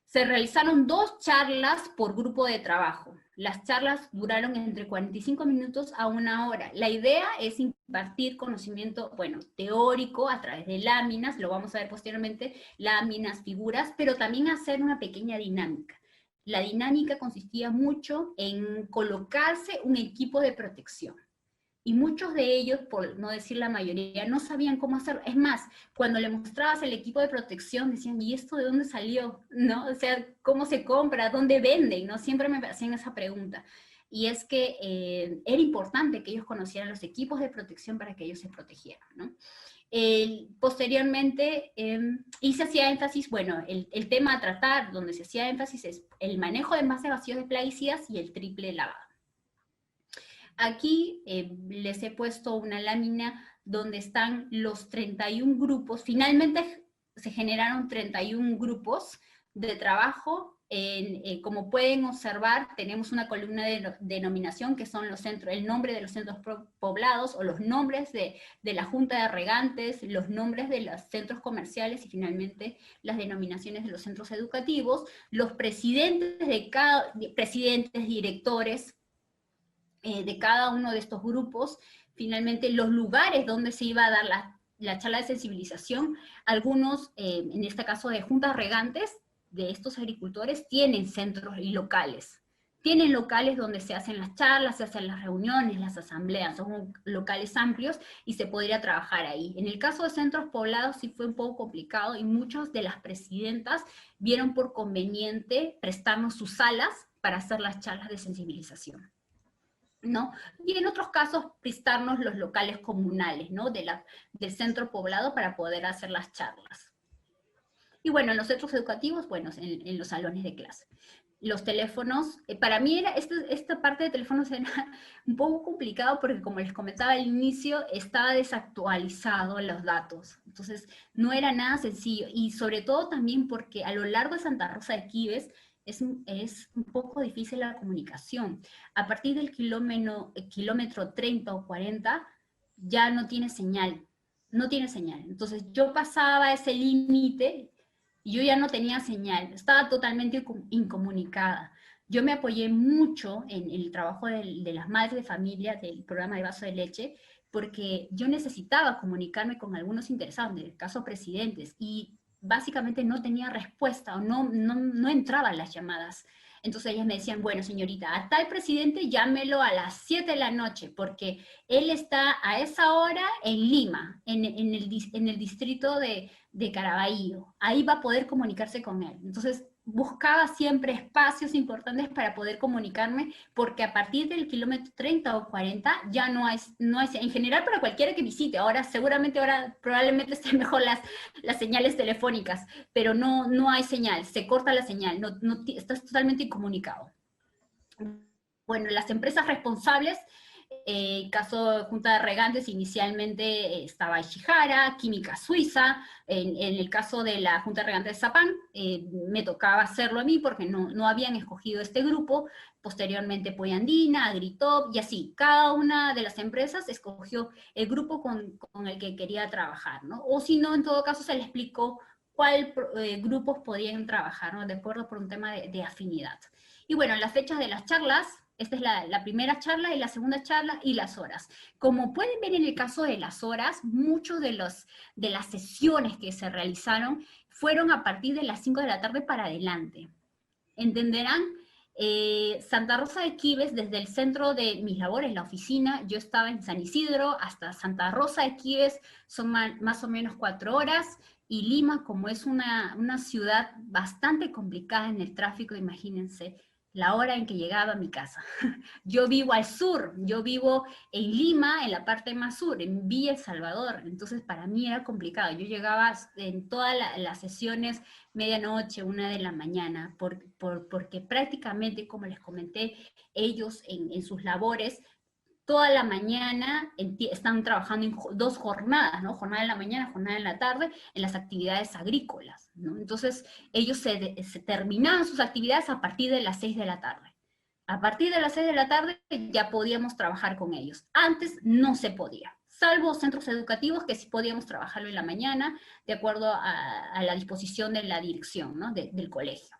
Se realizaron 2 charlas por grupo de trabajo. Las charlas duraron entre 45 minutos a 1 hora. La idea es impartir conocimiento, bueno, teórico a través de láminas, lo vamos a ver posteriormente, láminas, figuras, pero también hacer una pequeña dinámica. La dinámica consistía mucho en colocarse un equipo de protección. Y muchos de ellos, por no decir la mayoría, no sabían cómo hacerlo. Es más, cuando le mostrabas el equipo de protección, decían, ¿y esto de dónde salió? ¿No? O sea, ¿cómo se compra? ¿Dónde venden? ¿No? Siempre me hacían esa pregunta. Y es que era importante que ellos conocieran los equipos de protección para que ellos se protegieran, ¿no? Posteriormente, y se hacía énfasis, bueno, el tema a tratar, donde se hacía énfasis es el manejo de envases vacíos de plaguicidas y el triple lavado. Aquí les he puesto una lámina donde están los 31 grupos. Finalmente se generaron 31 grupos de trabajo. Como pueden observar, tenemos una columna de denominación que son los centros, el nombre de los centros poblados o los nombres de la junta de regantes, los nombres de los centros comerciales y finalmente las denominaciones de los centros educativos, los presidentes directores de cada uno de estos grupos, finalmente los lugares donde se iba a dar la charla de sensibilización. Algunos, en este caso de juntas regantes, de estos agricultores, tienen centros y locales. Tienen locales donde se hacen las charlas, se hacen las reuniones, las asambleas, son locales amplios y se podría trabajar ahí. En el caso de centros poblados sí fue un poco complicado y muchas de las presidentas vieron por conveniente prestarnos sus salas para hacer las charlas de sensibilización. ¿no? Y en otros casos prestarnos los locales comunales, ¿no? Del centro poblado para poder hacer las charlas. Y bueno, en los centros educativos, bueno, en los salones de clase. Los teléfonos, para mí esta parte de teléfonos era un poco complicado porque como les comentaba al inicio, estaba desactualizado los datos. Entonces, no era nada sencillo. Y sobre todo también porque a lo largo de Santa Rosa de Quibes es un poco difícil la comunicación. A partir del kilómetro 30 o 40, ya no tiene señal. No tiene señal. Entonces, yo pasaba ese límite y yo ya no tenía señal, estaba totalmente incomunicada. Yo me apoyé mucho en el trabajo de las madres de familia del programa de Vaso de Leche, porque yo necesitaba comunicarme con algunos interesados, en el caso presidentes, y básicamente no tenía respuesta o no entraban las llamadas. Entonces ellas me decían, bueno señorita, a tal presidente llámelo a las 7 de la noche, porque él está a esa hora en Lima, en el distrito de Caraballo. Ahí va a poder comunicarse con él. Entonces buscaba siempre espacios importantes para poder comunicarme, porque a partir del kilómetro 30 o 40 ya no hay, en general para cualquiera que visite. Ahora probablemente estén mejor las señales telefónicas, pero no hay señal, se corta la señal, estás totalmente incomunicado. Bueno, las empresas responsables, caso de Junta de Regantes, inicialmente estaba Ishihara, Química Suiza. En el caso de la Junta de Regantes de Zapán, me tocaba hacerlo a mí porque no habían escogido este grupo. Posteriormente Poyandina, Agritop, y así. Cada una de las empresas escogió el grupo con el que quería trabajar, ¿no? O si no, en todo caso se le explicó cuál grupos podían trabajar, ¿no? De acuerdo por un tema de afinidad. Y bueno, las fechas de las charlas, esta es la primera charla y la segunda charla y las horas. Como pueden ver en el caso de las horas, muchos de las sesiones que se realizaron fueron a partir de las 5 de la tarde para adelante. Entenderán, Santa Rosa de Quibes, desde el centro de mis labores, la oficina, yo estaba en San Isidro, hasta Santa Rosa de Quibes son más o menos 4 horas, y Lima, como es una ciudad bastante complicada en el tráfico, imagínense, la hora en que llegaba a mi casa. Yo vivo al sur, yo vivo en Lima, en la parte más sur, en Villa El Salvador, entonces para mí era complicado. Yo llegaba en todas las sesiones medianoche, 1 de la mañana, porque prácticamente, como les comenté, ellos en sus labores, toda la mañana están trabajando en 2 jornadas, ¿no? Jornada en la mañana, jornada en la tarde, en las actividades agrícolas, ¿no? Entonces, ellos se terminaban sus actividades a partir de las 6 de la tarde. A partir de las 6 de la tarde ya podíamos trabajar con ellos. Antes no se podía, salvo centros educativos que sí podíamos trabajarlo en la mañana, de acuerdo a la disposición de la dirección, ¿no? del colegio.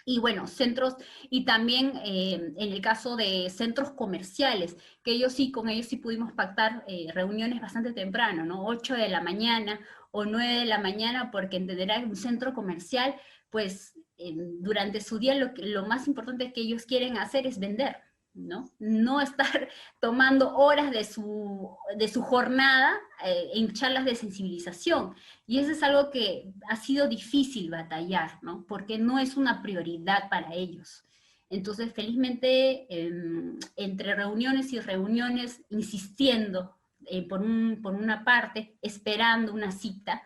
Y bueno, centros, y también en el caso de centros comerciales, que con ellos sí pudimos pactar reuniones bastante temprano, ¿no? 8 de la mañana o 9 de la mañana, porque entenderán que un centro comercial, pues durante su día lo más importante que ellos quieren hacer es vender, ¿no? No estar tomando horas de su jornada en charlas de sensibilización. Y eso es algo que ha sido difícil batallar, ¿no? Porque no es una prioridad para ellos. Entonces, felizmente, entre reuniones y reuniones, insistiendo por una parte, esperando una cita,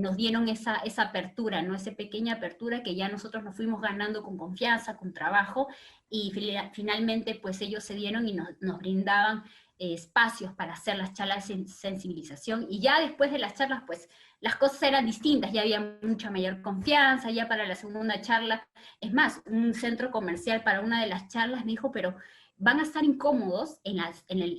nos dieron esa apertura, ¿no? Esa pequeña apertura que ya nosotros nos fuimos ganando con confianza, con trabajo, y finalmente pues ellos se dieron y nos brindaban espacios para hacer las charlas de sensibilización, y ya después de las charlas pues las cosas eran distintas, ya había mucha mayor confianza, ya para la segunda charla, es más, un centro comercial para una de las charlas me dijo, pero van a estar incómodos en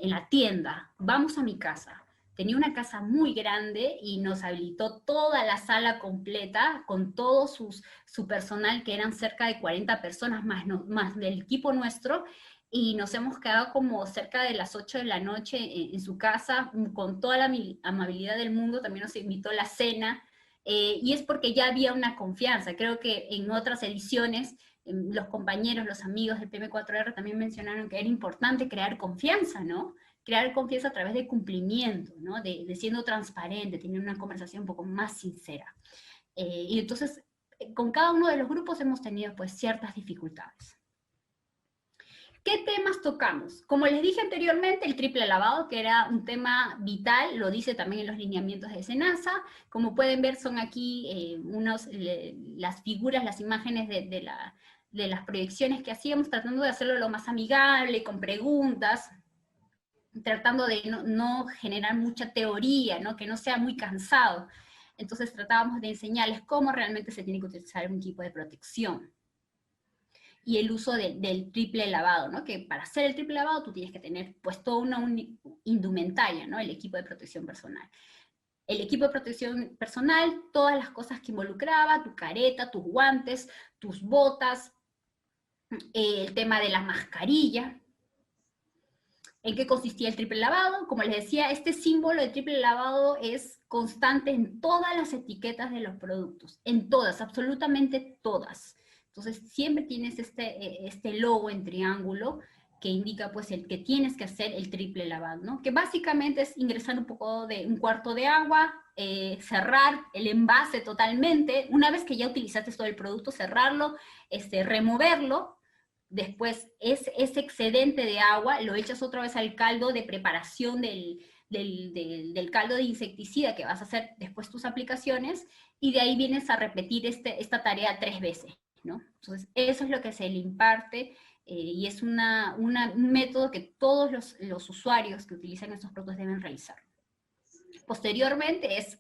la tienda, vamos a mi casa. Tenía una casa muy grande y nos habilitó toda la sala completa con todo su personal, que eran cerca de 40 personas más del equipo nuestro, y nos hemos quedado como cerca de las 8 de la noche en su casa, con toda la amabilidad del mundo. También nos invitó a la cena, y es porque ya había una confianza. Creo que en otras ediciones los compañeros, los amigos del PM4R también mencionaron que era importante crear confianza, ¿no? Crear confianza a través de cumplimiento, ¿no? De siendo transparente, tener una conversación un poco más sincera. Y entonces, con cada uno de los grupos hemos tenido pues ciertas dificultades. ¿Qué temas tocamos? Como les dije anteriormente, el triple lavado, que era un tema vital, lo dice también en los lineamientos de SENASA. Como pueden ver, son aquí las figuras, las imágenes de las proyecciones que hacíamos, tratando de hacerlo lo más amigable, con preguntas, tratando de no generar mucha teoría, ¿no? Que no sea muy cansado. Entonces tratábamos de enseñarles cómo realmente se tiene que utilizar un equipo de protección. Y el uso del triple lavado, ¿no? Que para hacer el triple lavado tú tienes que tener pues toda una indumentaria, ¿no? El equipo de protección personal. El equipo de protección personal, todas las cosas que involucraba, tu careta, tus guantes, tus botas, el tema de la mascarilla. ¿En qué consistía el triple lavado? Como les decía, este símbolo de triple lavado es constante en todas las etiquetas de los productos, en todas, absolutamente todas. Entonces siempre tienes este logo en triángulo que indica pues el que tienes que hacer el triple lavado, ¿no? Que básicamente es ingresar un poco de un cuarto de agua, cerrar el envase totalmente, una vez que ya utilizaste todo el producto, cerrarlo, removerlo. Después ese excedente de agua lo echas otra vez al caldo de preparación del caldo de insecticida que vas a hacer después tus aplicaciones, y de ahí vienes a repetir esta tarea 3 veces, ¿no? Entonces eso es lo que se le imparte, y es un método que todos los usuarios que utilizan estos productos deben realizar. Posteriormente es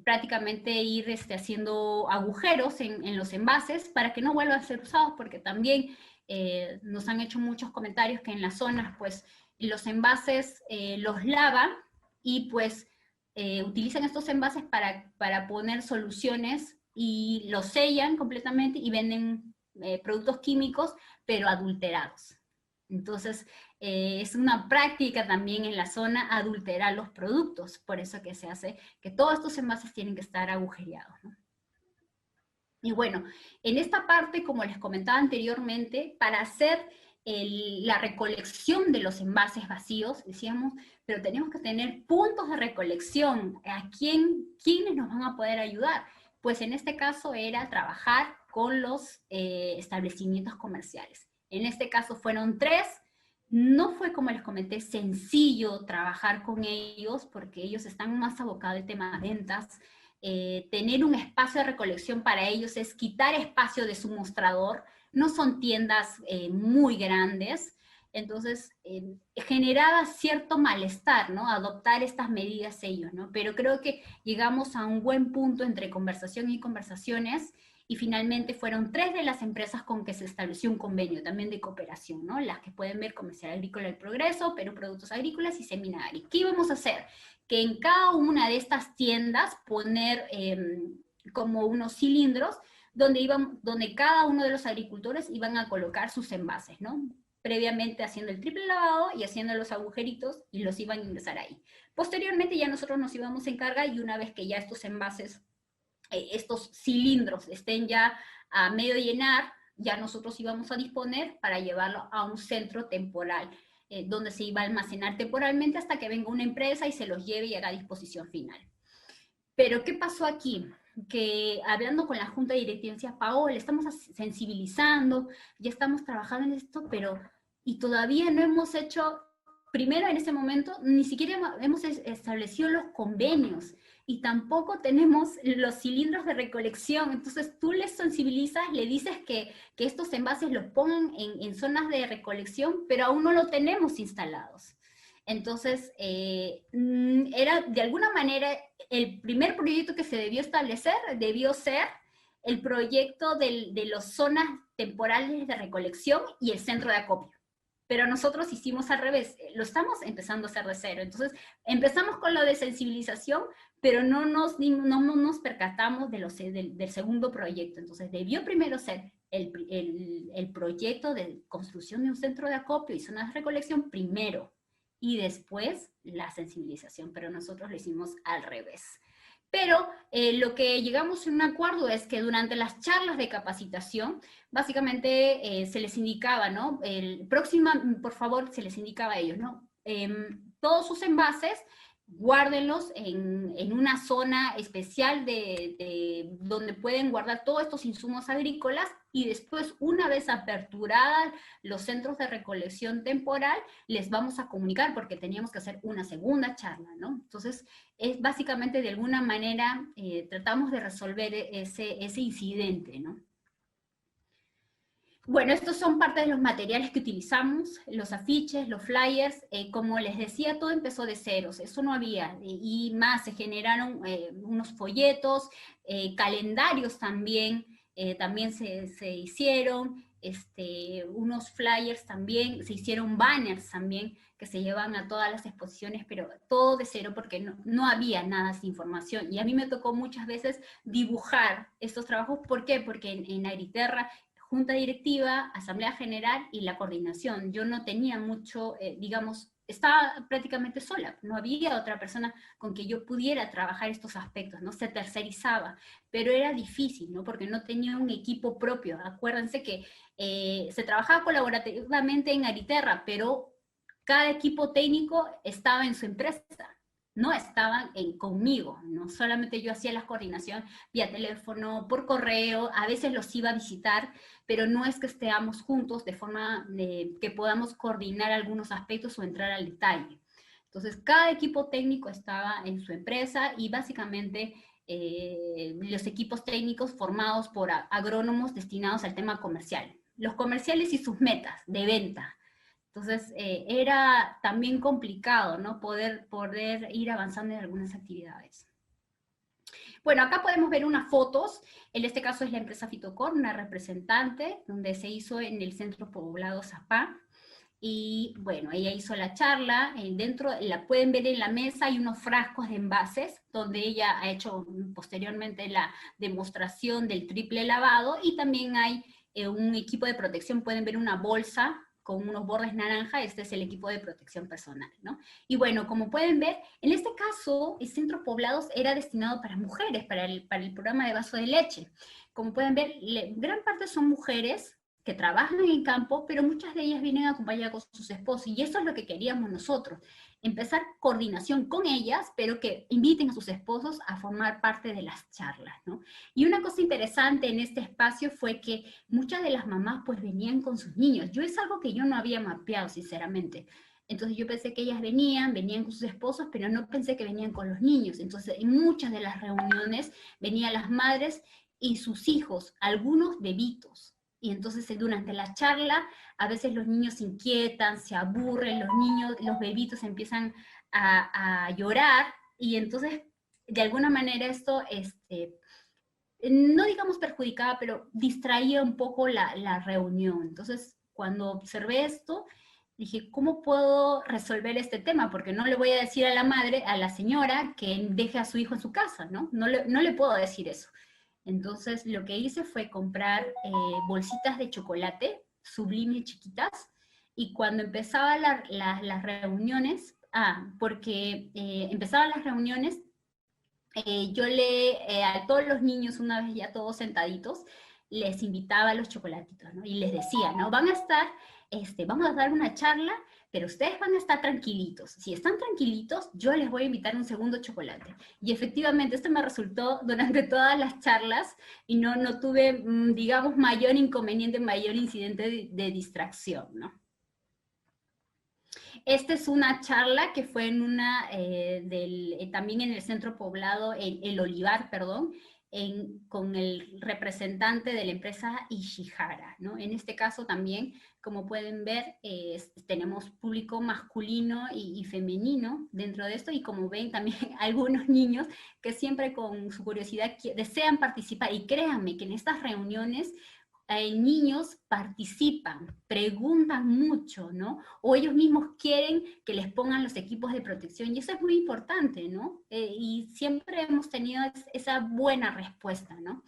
prácticamente ir haciendo agujeros en los envases para que no vuelvan a ser usados, porque también nos han hecho muchos comentarios que en las zonas pues los envases los lavan y pues utilizan estos envases para poner soluciones y los sellan completamente y venden productos químicos pero adulterados. Entonces, es una práctica también en la zona adulterar los productos, por eso que se hace que todos estos envases tienen que estar agujereados, ¿no? Y bueno, en esta parte, como les comentaba anteriormente, para hacer la recolección de los envases vacíos, decíamos, pero tenemos que tener puntos de recolección. ¿Quiénes nos van a poder ayudar? Pues en este caso era trabajar con los establecimientos comerciales. En este caso fueron 3, no fue, como les comenté, sencillo trabajar con ellos, porque ellos están más abocados al tema de ventas. Tener un espacio de recolección para ellos es quitar espacio de su mostrador, no son tiendas muy grandes, entonces generaba cierto malestar, ¿no? Adoptar estas medidas ellos, ¿no? Pero creo que llegamos a un buen punto entre conversación y conversaciones, y finalmente fueron 3 de las empresas con que se estableció un convenio también de cooperación, ¿no? Las que pueden ver: Comercial Agrícola del Progreso, Perú Productos Agrícolas y Seminari. ¿Qué íbamos a hacer? Que en cada una de estas tiendas poner como unos cilindros donde cada uno de los agricultores iban a colocar sus envases, ¿no? Previamente haciendo el triple lavado y haciendo los agujeritos, y los iban a ingresar ahí. Posteriormente ya nosotros nos íbamos a encargar, y una vez que ya estos envases, estos cilindros estén ya a medio llenar, ya nosotros íbamos a disponer para llevarlo a un centro temporal, donde se iba a almacenar temporalmente hasta que venga una empresa y se los lleve y haga a disposición final. Pero ¿qué pasó aquí? Que hablando con la Junta de Directiva decía: Paola, estamos sensibilizando, ya estamos trabajando en esto, pero y todavía no hemos hecho, primero en ese momento, ni siquiera hemos establecido los convenios, y tampoco tenemos los cilindros de recolección. Entonces tú les sensibilizas, le dices que estos envases los pongan en zonas de recolección, pero aún no lo tenemos instalados. Entonces, era de alguna manera el primer proyecto que se debió establecer, debió ser el proyecto de las zonas temporales de recolección y el centro de acopio. Pero nosotros hicimos al revés, lo estamos empezando a hacer de cero. Entonces, empezamos con lo de sensibilización, pero no nos percatamos del segundo proyecto. Entonces, debió primero ser el proyecto de construcción de un centro de acopio y zonas de recolección primero, y después la sensibilización, pero nosotros lo hicimos al revés. Pero lo que llegamos en un acuerdo es que durante las charlas de capacitación, básicamente se les indicaba, ¿no? Por favor, se les indicaba a ellos, ¿no? Todos sus envases guárdenlos en una zona especial donde pueden guardar todos estos insumos agrícolas, y después, una vez aperturadas los centros de recolección temporal, les vamos a comunicar, porque teníamos que hacer una segunda charla, ¿no? Entonces, es básicamente, de alguna manera, tratamos de resolver ese incidente, ¿no? Bueno, estos son parte de los materiales que utilizamos, los afiches, los flyers. Como les decía, todo empezó de ceros, eso no había, y más, se generaron unos folletos, calendarios también, también se hicieron, unos flyers también, se hicieron banners también, que se llevan a todas las exposiciones, pero todo de cero, porque no había nada de información, y a mí me tocó muchas veces dibujar estos trabajos. ¿Por qué? Porque en Agriterra, Junta Directiva, Asamblea General y la coordinación, yo no tenía mucho, digamos, estaba prácticamente sola, no había otra persona con que yo pudiera trabajar estos aspectos, ¿no? Se tercerizaba, pero era difícil, ¿no? Porque no tenía un equipo propio. Acuérdense que se trabajaba colaborativamente en Agriterra, pero cada equipo técnico estaba en su empresa, no estaban conmigo, no solamente yo hacía la coordinación vía teléfono, por correo, a veces los iba a visitar, pero no es que estemos juntos de forma que podamos coordinar algunos aspectos o entrar al detalle. Entonces, cada equipo técnico estaba en su empresa, y básicamente los equipos técnicos formados por agrónomos destinados al tema comercial. Los comerciales y sus metas de venta. Entonces, era también complicado, ¿no? Poder ir avanzando en algunas actividades. Bueno, acá podemos ver unas fotos. En este caso es la empresa Fitocor, una representante, donde se hizo en el centro poblado Zapá. Y bueno, ella hizo la charla. Dentro, la pueden ver en la mesa, hay unos frascos de envases, donde ella ha hecho posteriormente la demostración del triple lavado, y también hay un equipo de protección. Pueden ver una bolsa con unos bordes naranja. Este es el equipo de protección personal, ¿no? Y bueno, como pueden ver, en este caso, el centro poblados era destinado para mujeres, para el programa de vaso de leche. Como pueden ver, gran parte son mujeres que trabajan en el campo, pero muchas de ellas vienen acompañadas con sus esposos, y eso es lo que queríamos nosotros, empezar coordinación con ellas, pero que inviten a sus esposos a formar parte de las charlas, ¿no? Y una cosa interesante en este espacio fue que muchas de las mamás pues venían con sus niños. Es algo que yo no había mapeado, sinceramente. Entonces yo pensé que ellas venían con sus esposos, pero no pensé que venían con los niños. Entonces, en muchas de las reuniones venían las madres y sus hijos, algunos bebitos. Y entonces durante la charla, a veces los niños se inquietan, se aburren, los bebitos empiezan a llorar, y entonces, de alguna manera esto, no digamos perjudicaba, pero distraía un poco la reunión. Entonces, cuando observé esto, dije, ¿cómo puedo resolver este tema? Porque no le voy a decir a la madre, a la señora, que deje a su hijo en su casa, ¿no? No le puedo decir eso. Entonces, lo que hice fue comprar bolsitas de chocolate, Sublime chiquitas, y cuando empezaban las reuniones, porque empezaban las reuniones, yo a todos los niños, una vez ya todos sentaditos, les invitaba a los chocolatitos, ¿no? Y les decía, ¿no? Vamos a dar una charla, pero ustedes van a estar tranquilitos. Si están tranquilitos, yo les voy a invitar un segundo chocolate. Y efectivamente, esto me resultó durante todas las charlas, y no tuve, digamos, mayor inconveniente, mayor incidente de distracción, ¿no? Esta es una charla que fue también en el centro poblado, el Olivar, perdón, con el representante de la empresa Ishihara, ¿no? En este caso también, como pueden ver, tenemos público masculino y femenino dentro de esto, y como ven también algunos niños que siempre con su curiosidad desean participar, y créanme que en estas reuniones niños participan, preguntan mucho, ¿no? O ellos mismos quieren que les pongan los equipos de protección, y eso es muy importante, ¿no? Y siempre hemos tenido esa buena respuesta, ¿no?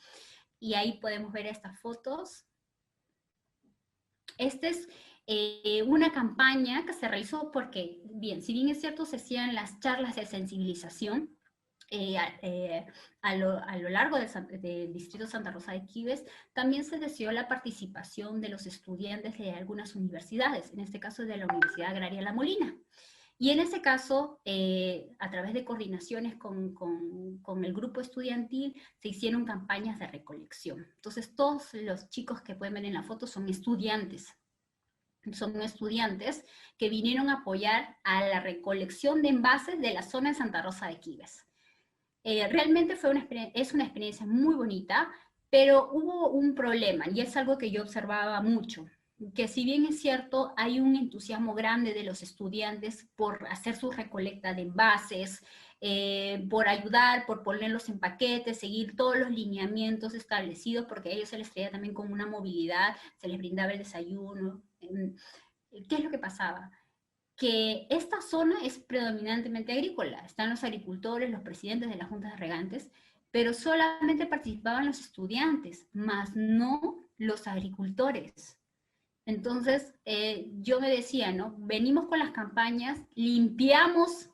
Y ahí podemos ver estas fotos. Esta es una campaña que se realizó porque, bien, si bien es cierto, se hacían las charlas de sensibilización, a lo largo del distrito Santa Rosa de Quibes, también se deseó la participación de los estudiantes de algunas universidades, en este caso de la Universidad Agraria La Molina. Y en ese caso, a través de coordinaciones con el grupo estudiantil, se hicieron campañas de recolección. Entonces, todos los chicos que pueden ver en la foto son estudiantes que vinieron a apoyar a la recolección de envases de la zona de Santa Rosa de Quibes. Realmente es una experiencia muy bonita, pero hubo un problema, y es algo que yo observaba mucho, que si bien es cierto, hay un entusiasmo grande de los estudiantes por hacer su recolecta de envases, por ayudar, por ponerlos en paquetes, seguir todos los lineamientos establecidos, porque a ellos se les traía también con una movilidad, se les brindaba el desayuno. ¿Qué es lo que pasaba? Que esta zona es predominantemente agrícola, están los agricultores, los presidentes de las juntas de regantes, pero solamente participaban los estudiantes, más no los agricultores. Entonces, yo me decía, ¿no? Venimos con las campañas, limpiamos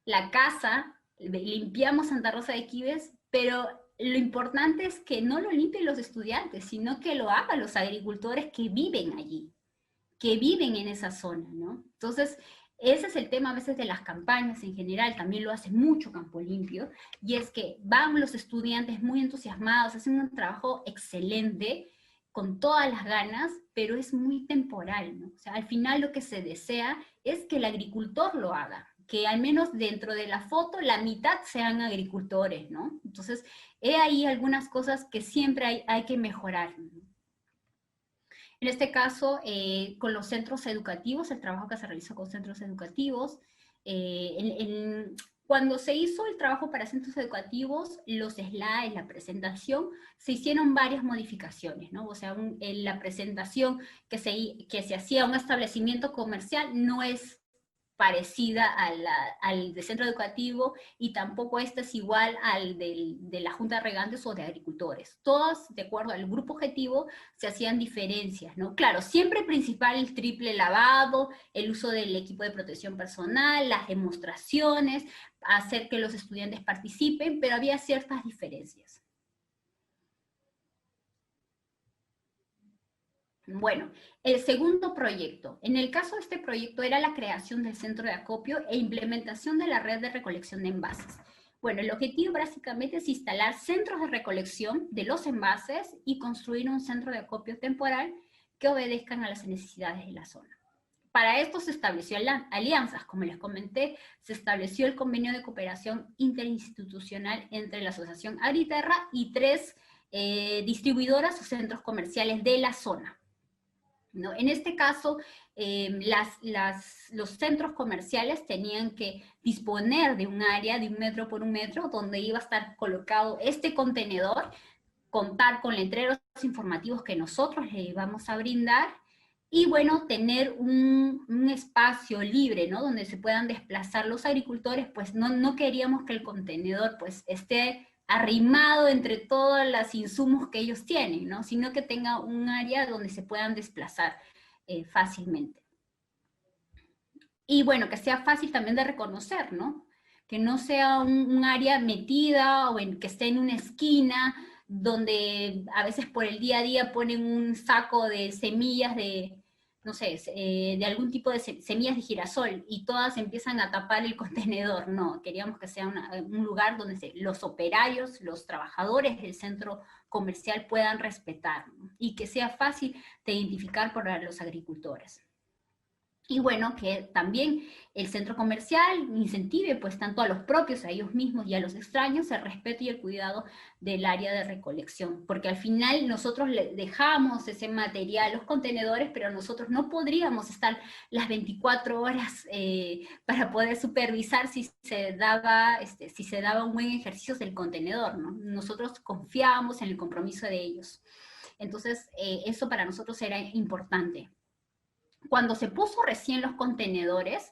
la casa, limpiamos Santa Rosa de Quibes, pero lo importante es que no lo limpien los estudiantes, sino que lo hagan los agricultores que viven allí, que viven en esa zona, ¿no? Entonces, ese es el tema a veces de las campañas en general, también lo hace mucho Campo Limpio, y es que van los estudiantes muy entusiasmados, hacen un trabajo excelente, con todas las ganas, pero es muy temporal, ¿no? O sea, al final lo que se desea es que el agricultor lo haga, que al menos dentro de la foto la mitad sean agricultores, ¿no? Entonces, he ahí algunas cosas que siempre hay que mejorar, ¿no? En este caso, con los centros educativos, el trabajo que se realizó con centros educativos, cuando se hizo el trabajo para centros educativos, los slides, la presentación, se hicieron varias modificaciones, ¿no? O sea, en la presentación que se hacía a un establecimiento comercial no es parecida al de centro educativo, y tampoco este es igual al de la Junta de Regantes o de agricultores. Todas, de acuerdo al grupo objetivo, se hacían diferencias, ¿no? Claro, siempre principal el triple lavado, el uso del equipo de protección personal, las demostraciones, hacer que los estudiantes participen, pero había ciertas diferencias. Bueno, el segundo proyecto. En el caso de este proyecto era la creación del centro de acopio e implementación de la red de recolección de envases. Bueno, el objetivo básicamente es instalar centros de recolección de los envases y construir un centro de acopio temporal que obedezcan a las necesidades de la zona. Para esto se estableció alianzas, como les comenté, se estableció el convenio de cooperación interinstitucional entre la Asociación Agriterra y 3 distribuidoras o centros comerciales de la zona, ¿no? En este caso, los centros comerciales tenían que disponer de un área de 1 metro por 1 metro donde iba a estar colocado este contenedor, contar con letreros informativos que nosotros le íbamos a brindar, y bueno, tener un espacio libre, ¿no? Donde se puedan desplazar los agricultores, pues no queríamos que el contenedor pues esté arrimado entre todos los insumos que ellos tienen, ¿no? Sino que tenga un área donde se puedan desplazar fácilmente. Y bueno, que sea fácil también de reconocer, ¿no? Que no sea un área metida o que esté en una esquina, donde a veces por el día a día ponen un saco de semillas de, no sé, de algún tipo de semillas de girasol, y todas empiezan a tapar el contenedor. No, queríamos que sea un lugar donde los operarios, los trabajadores del centro comercial puedan respetar, ¿no? Y que sea fácil de identificar para los agricultores. Y bueno, que también el centro comercial incentive pues tanto a los propios, a ellos mismos y a los extraños, el respeto y el cuidado del área de recolección, porque al final nosotros le dejamos ese material, los contenedores, pero nosotros no podríamos estar las 24 horas para poder supervisar si se daba un buen ejercicio del contenedor, ¿no? Nosotros confiábamos en el compromiso de ellos. Entonces, eso para nosotros era importante. Cuando se puso recién los contenedores,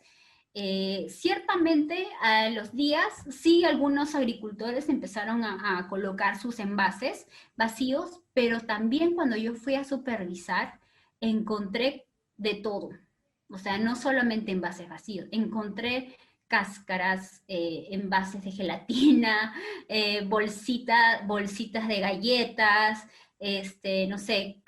ciertamente a los días, sí, algunos agricultores empezaron a colocar sus envases vacíos, pero también cuando yo fui a supervisar, encontré de todo. O sea, no solamente envases vacíos, encontré cáscaras, envases de gelatina, bolsitas de galletas, no sé,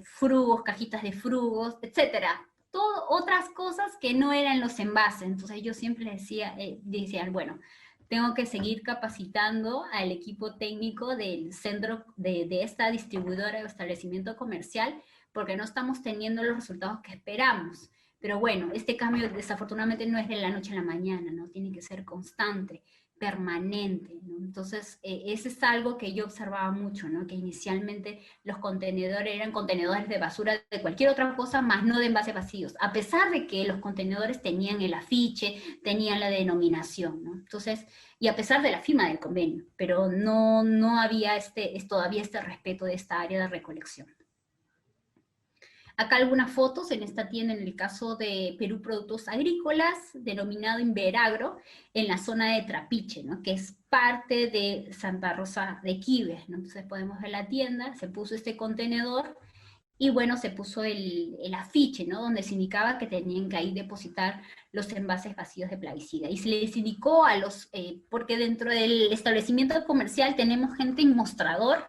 frugos, cajitas de frugos, etcétera. otras cosas que no eran los envases. Entonces yo siempre decía, bueno, tengo que seguir capacitando al equipo técnico del centro de esta distribuidora o establecimiento comercial, porque no estamos teniendo los resultados que esperamos. Pero bueno, este cambio desafortunadamente no es de la noche a la mañana, ¿no? Tiene que ser constante, permanente, ¿no? Entonces, ese es algo que yo observaba mucho, ¿no? Que inicialmente los contenedores eran contenedores de basura de cualquier otra cosa, más no de envases vacíos, a pesar de que los contenedores tenían el afiche, tenían la denominación, ¿no? Entonces, y a pesar de la firma del convenio, pero no había todavía este respeto de esta área de recolección. Acá algunas fotos en esta tienda, en el caso de Perú Productos Agrícolas, denominado Inveragro, en la zona de Trapiche, ¿no? Que es parte de Santa Rosa de Quibes, ¿no? Entonces podemos ver la tienda, se puso este contenedor, y bueno, se puso el afiche, ¿no? Donde se indicaba que tenían que ahí depositar los envases vacíos de plaguicida. Y se les indicó a los, porque dentro del establecimiento comercial tenemos gente en mostrador,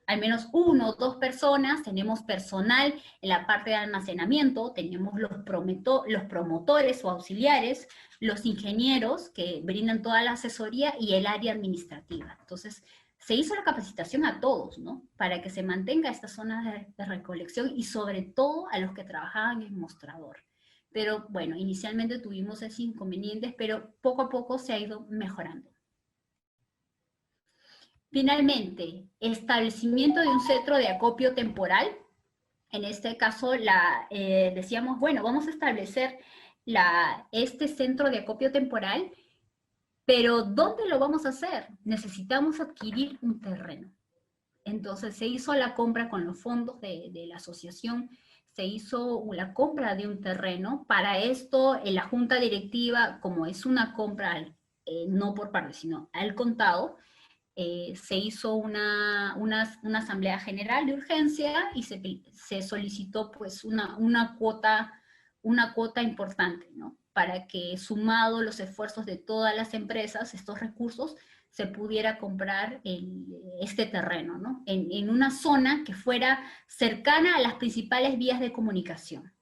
al menos 1 o 2 personas, tenemos personal en la parte de almacenamiento, tenemos los promotores o auxiliares, los ingenieros que brindan toda la asesoría y el área administrativa. Entonces, se hizo la capacitación a todos, ¿no? Para que se mantenga esta zona de recolección y sobre todo a los que trabajaban en mostrador. Pero bueno, inicialmente tuvimos esos inconvenientes, pero poco a poco se ha ido mejorando. Finalmente, establecimiento de un centro de acopio temporal. En este caso, decíamos, bueno, vamos a establecer este centro de acopio temporal, pero ¿dónde lo vamos a hacer? Necesitamos adquirir un terreno. Entonces se hizo la compra con los fondos de la asociación, se hizo la compra de un terreno. Para esto, en la junta directiva, como es una compra no por parte, sino al contado, se hizo una asamblea general de urgencia y se solicitó pues una cuota importante, ¿no? Para que, sumado los esfuerzos de todas las empresas, estos recursos, se pudiera comprar este terreno, ¿no? En una zona que fuera cercana a las principales vías de comunicación.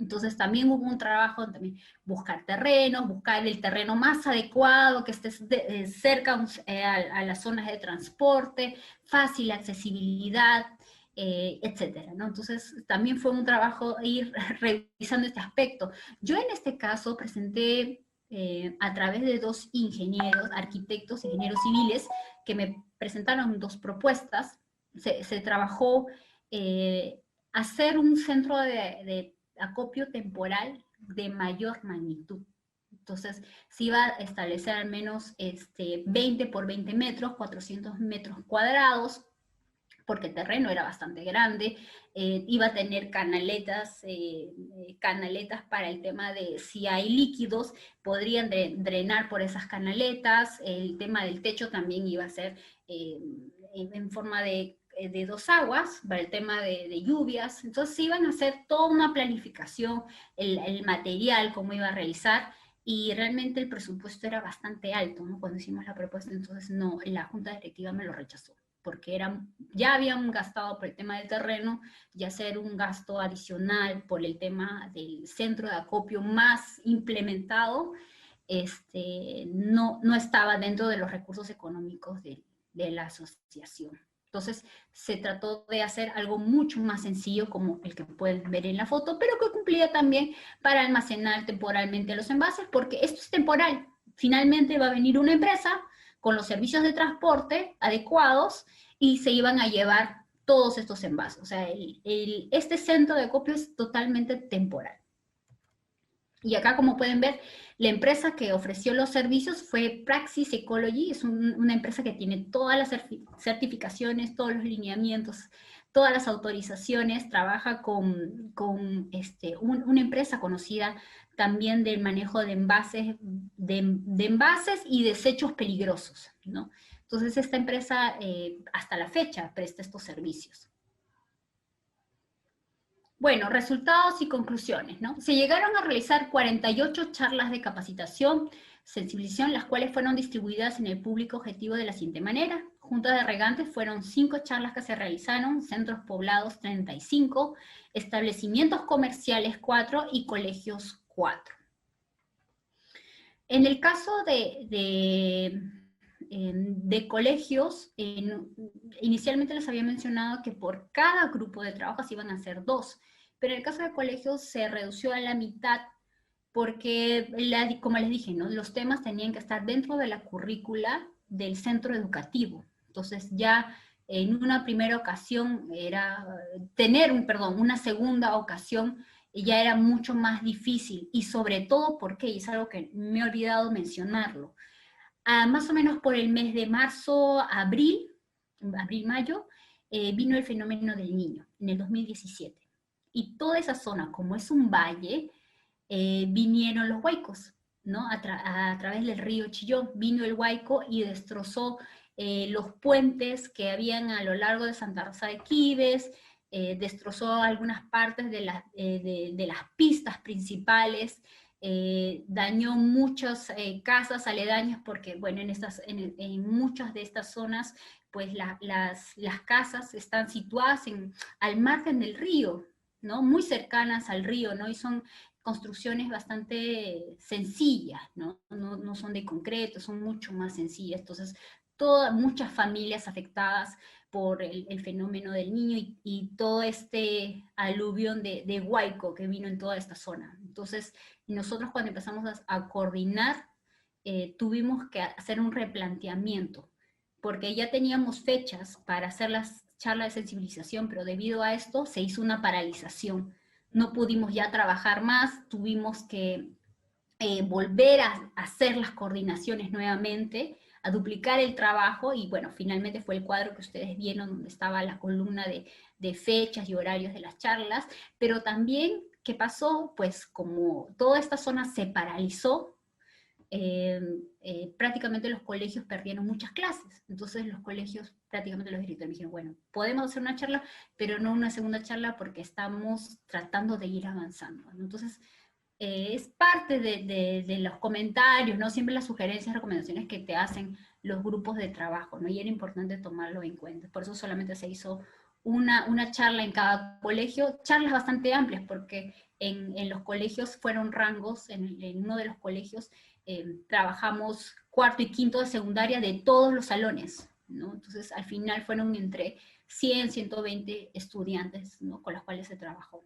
Entonces también hubo un trabajo en buscar terrenos, buscar el terreno más adecuado, que esté cerca a las zonas de transporte, fácil accesibilidad, etcétera, ¿no? Entonces también fue un trabajo ir revisando este aspecto. Yo en este caso presenté a través de 2 ingenieros, arquitectos, ingenieros civiles, que me presentaron 2 propuestas. Se trabajó hacer un centro de acopio temporal de mayor magnitud. Entonces, se iba a establecer al menos 20 por 20 metros, 400 metros cuadrados, porque el terreno era bastante grande. Iba a tener canaletas para el tema de si hay líquidos, podrían drenar por esas canaletas. El tema del techo también iba a ser en forma de 2 aguas, para el tema de lluvias. Entonces iban a hacer toda una planificación, el material, cómo iba a realizar, y realmente el presupuesto era bastante alto, ¿no? Cuando hicimos la propuesta, entonces no, la junta directiva me lo rechazó, porque ya habían gastado por el tema del terreno, y hacer un gasto adicional por el tema del centro de acopio más implementado, no estaba dentro de los recursos económicos de la asociación. Entonces se trató de hacer algo mucho más sencillo, como el que pueden ver en la foto, pero que cumplía también para almacenar temporalmente los envases, porque esto es temporal. Finalmente va a venir una empresa con los servicios de transporte adecuados y se iban a llevar todos estos envases. O sea, este centro de acopio es totalmente temporal. Y acá, como pueden ver, la empresa que ofreció los servicios fue Praxis Ecology. Es una empresa que tiene todas las certificaciones, todos los lineamientos, todas las autorizaciones. Trabaja con una empresa conocida también del manejo de envases, de envases y desechos peligrosos, ¿no? Entonces esta empresa hasta la fecha presta estos servicios. Bueno, resultados y conclusiones, ¿no? Se llegaron a realizar 48 charlas de capacitación, sensibilización, las cuales fueron distribuidas en el público objetivo de la siguiente manera. juntas de regantes fueron 5 charlas que se realizaron, centros poblados 35, establecimientos comerciales 4 y colegios 4. En el caso de colegios, inicialmente les había mencionado que por cada grupo de trabajo se iban a hacer 2, pero en el caso de colegios se redució a la mitad porque, como les dije, ¿no? Los temas tenían que estar dentro de la currícula del centro educativo. Entonces ya en una primera ocasión era tener una segunda ocasión ya era mucho más difícil, y sobre todo porque, y es algo que me he olvidado mencionarlo, más o menos por el mes de marzo, abril-mayo, vino el fenómeno del Niño, en el 2017. Y toda esa zona, como es un valle, vinieron los huaicos, ¿no? A través del río Chillón, vino el huaico y destrozó los puentes que habían a lo largo de Santa Rosa de Quibes, destrozó algunas partes de las pistas principales, dañó muchas casas aledañas porque, bueno, en muchas de estas zonas, pues las casas están situadas al margen del río, ¿no? Muy cercanas al río, ¿no? Y son construcciones bastante sencillas, ¿no? No son de concreto, son mucho más sencillas. Entonces, muchas familias afectadas por el fenómeno del Niño y todo este aluvión de huaico que vino en toda esta zona. Entonces, nosotros cuando empezamos a coordinar, tuvimos que hacer un replanteamiento, porque ya teníamos fechas para hacer las charlas de sensibilización, pero debido a esto se hizo una paralización. No pudimos ya trabajar más, tuvimos que volver a hacer las coordinaciones nuevamente, a duplicar el trabajo, y bueno, finalmente fue el cuadro que ustedes vieron donde estaba la columna de fechas y horarios de las charlas, pero también, ¿qué pasó? Pues como toda esta zona se paralizó, prácticamente los colegios perdieron muchas clases. Entonces los colegios, prácticamente los directores me dijeron, bueno, podemos hacer una charla, pero no una segunda charla porque estamos tratando de ir avanzando, ¿no? Entonces, es parte de los comentarios, ¿no? Siempre las sugerencias, recomendaciones que te hacen los grupos de trabajo, ¿no? Y era importante tomarlo en cuenta. Por eso solamente se hizo una charla en cada colegio, charlas bastante amplias, porque en los colegios fueron rangos, en uno de los colegios trabajamos cuarto y quinto de secundaria de todos los salones, ¿no? Entonces al final fueron entre 100, 120 estudiantes, ¿no? Con los cuales se trabajó.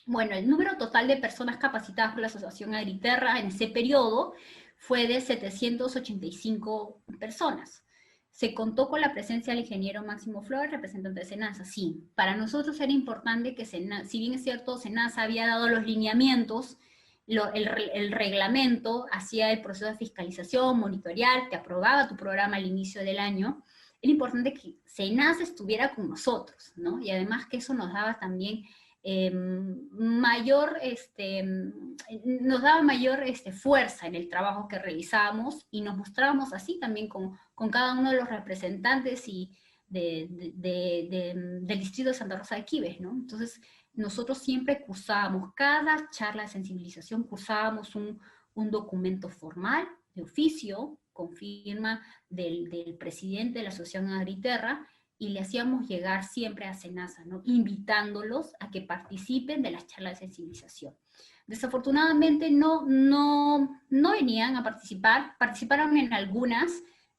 Bueno, el número total de personas capacitadas por la Asociación Agriterra en ese periodo fue de 785 personas. Se contó con la presencia del ingeniero Máximo Flores, representante de SENASA. Sí, para nosotros era importante que SENASA, si bien es cierto, SENASA había dado los lineamientos, el reglamento, hacía el proceso de fiscalización, monitorear, te aprobaba tu programa al inicio del año, era importante que SENASA estuviera con nosotros, ¿no? Y además que eso nos daba también nos daba mayor fuerza en el trabajo que realizábamos, y nos mostrábamos así también con cada uno de los representantes del distrito de Santa Rosa de Quibes, ¿no? Entonces, nosotros siempre cursábamos, cada charla de sensibilización cursábamos un documento formal, de oficio, con firma del presidente de la Asociación Agriterra, y le hacíamos llegar siempre a SENASA, ¿no? Invitándolos a que participen de las charlas de sensibilización. Desafortunadamente no venían a participar, participaron en algunas,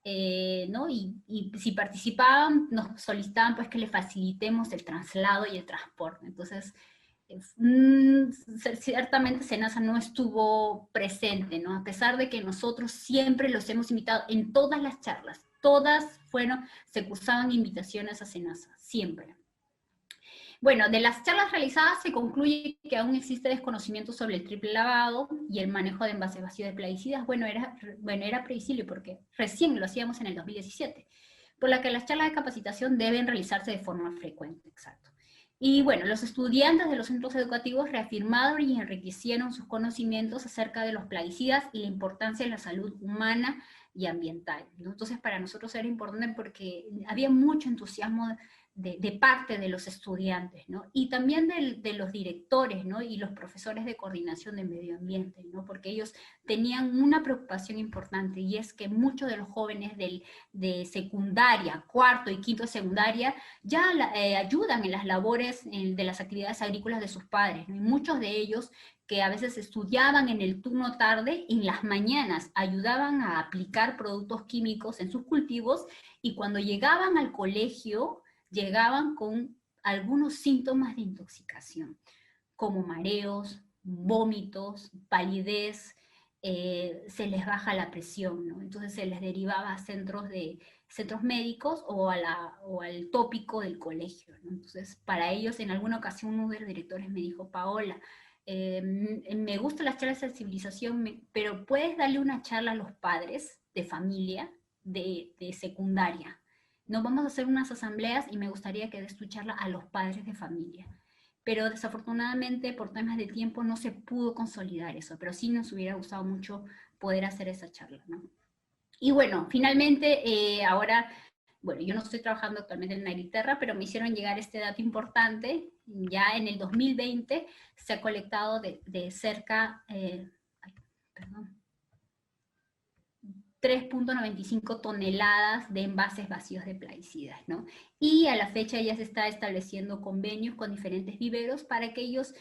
¿no? Y si participaban, nos solicitaban pues que le facilitemos el traslado y el transporte. Entonces, ciertamente SENASA no estuvo presente, ¿no? A pesar de que nosotros siempre los hemos invitado en todas las charlas, todas se cursaban invitaciones a SENASA, siempre. Bueno, de las charlas realizadas se concluye que aún existe desconocimiento sobre el triple lavado y el manejo de envases vacíos de plaguicidas. Bueno, era previsible porque recién lo hacíamos en el 2017, por la que las charlas de capacitación deben realizarse de forma frecuente, exacto. Y bueno, los estudiantes de los centros educativos reafirmaron y enriquecieron sus conocimientos acerca de los plaguicidas y la importancia de la salud humana y ambiental, ¿no? Entonces para nosotros era importante porque había mucho entusiasmo de parte de los estudiantes, ¿no? Y también de los directores, ¿no? Y los profesores de coordinación de medio ambiente, ¿no? Porque ellos tenían una preocupación importante, y es que muchos de los jóvenes de secundaria, cuarto y quinto de secundaria, ya ayudan en las labores de las actividades agrícolas de sus padres, ¿no? Y muchos de ellos que a veces estudiaban en el turno tarde, en las mañanas ayudaban a aplicar productos químicos en sus cultivos, y cuando llegaban al colegio, llegaban con algunos síntomas de intoxicación, como mareos, vómitos, palidez, se les baja la presión, ¿no? Entonces se les derivaba a centros médicos o al tópico del colegio, ¿no? Entonces, para ellos, en alguna ocasión, uno de los directores me dijo: Paola, me gustan las charlas de sensibilización, pero ¿puedes darle una charla a los padres de familia de secundaria? Nos vamos a hacer unas asambleas y me gustaría que des tu charla a los padres de familia. Pero desafortunadamente por temas de tiempo no se pudo consolidar eso, pero sí nos hubiera gustado mucho poder hacer esa charla, ¿no? Y bueno, finalmente ahora, bueno, yo no estoy trabajando actualmente en Agritierra, pero me hicieron llegar este dato importante. Ya en el 2020 se ha colectado de cerca, 3.95 toneladas de envases vacíos de plaguicidas, ¿no? Y a la fecha ya se está estableciendo convenios con diferentes viveros para que ellos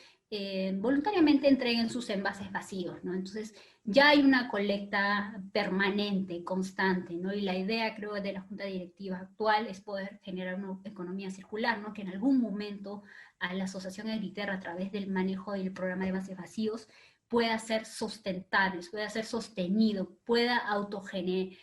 voluntariamente entreguen sus envases vacíos, ¿no? Entonces ya hay una colecta permanente, constante, ¿no? Y la idea, creo, de la Junta Directiva actual es poder generar una economía circular, ¿no? Que en algún momento a la Asociación Agritierra, a través del manejo del programa de envases vacíos, pueda ser sustentable, pueda ser sostenido, pueda autogenerar,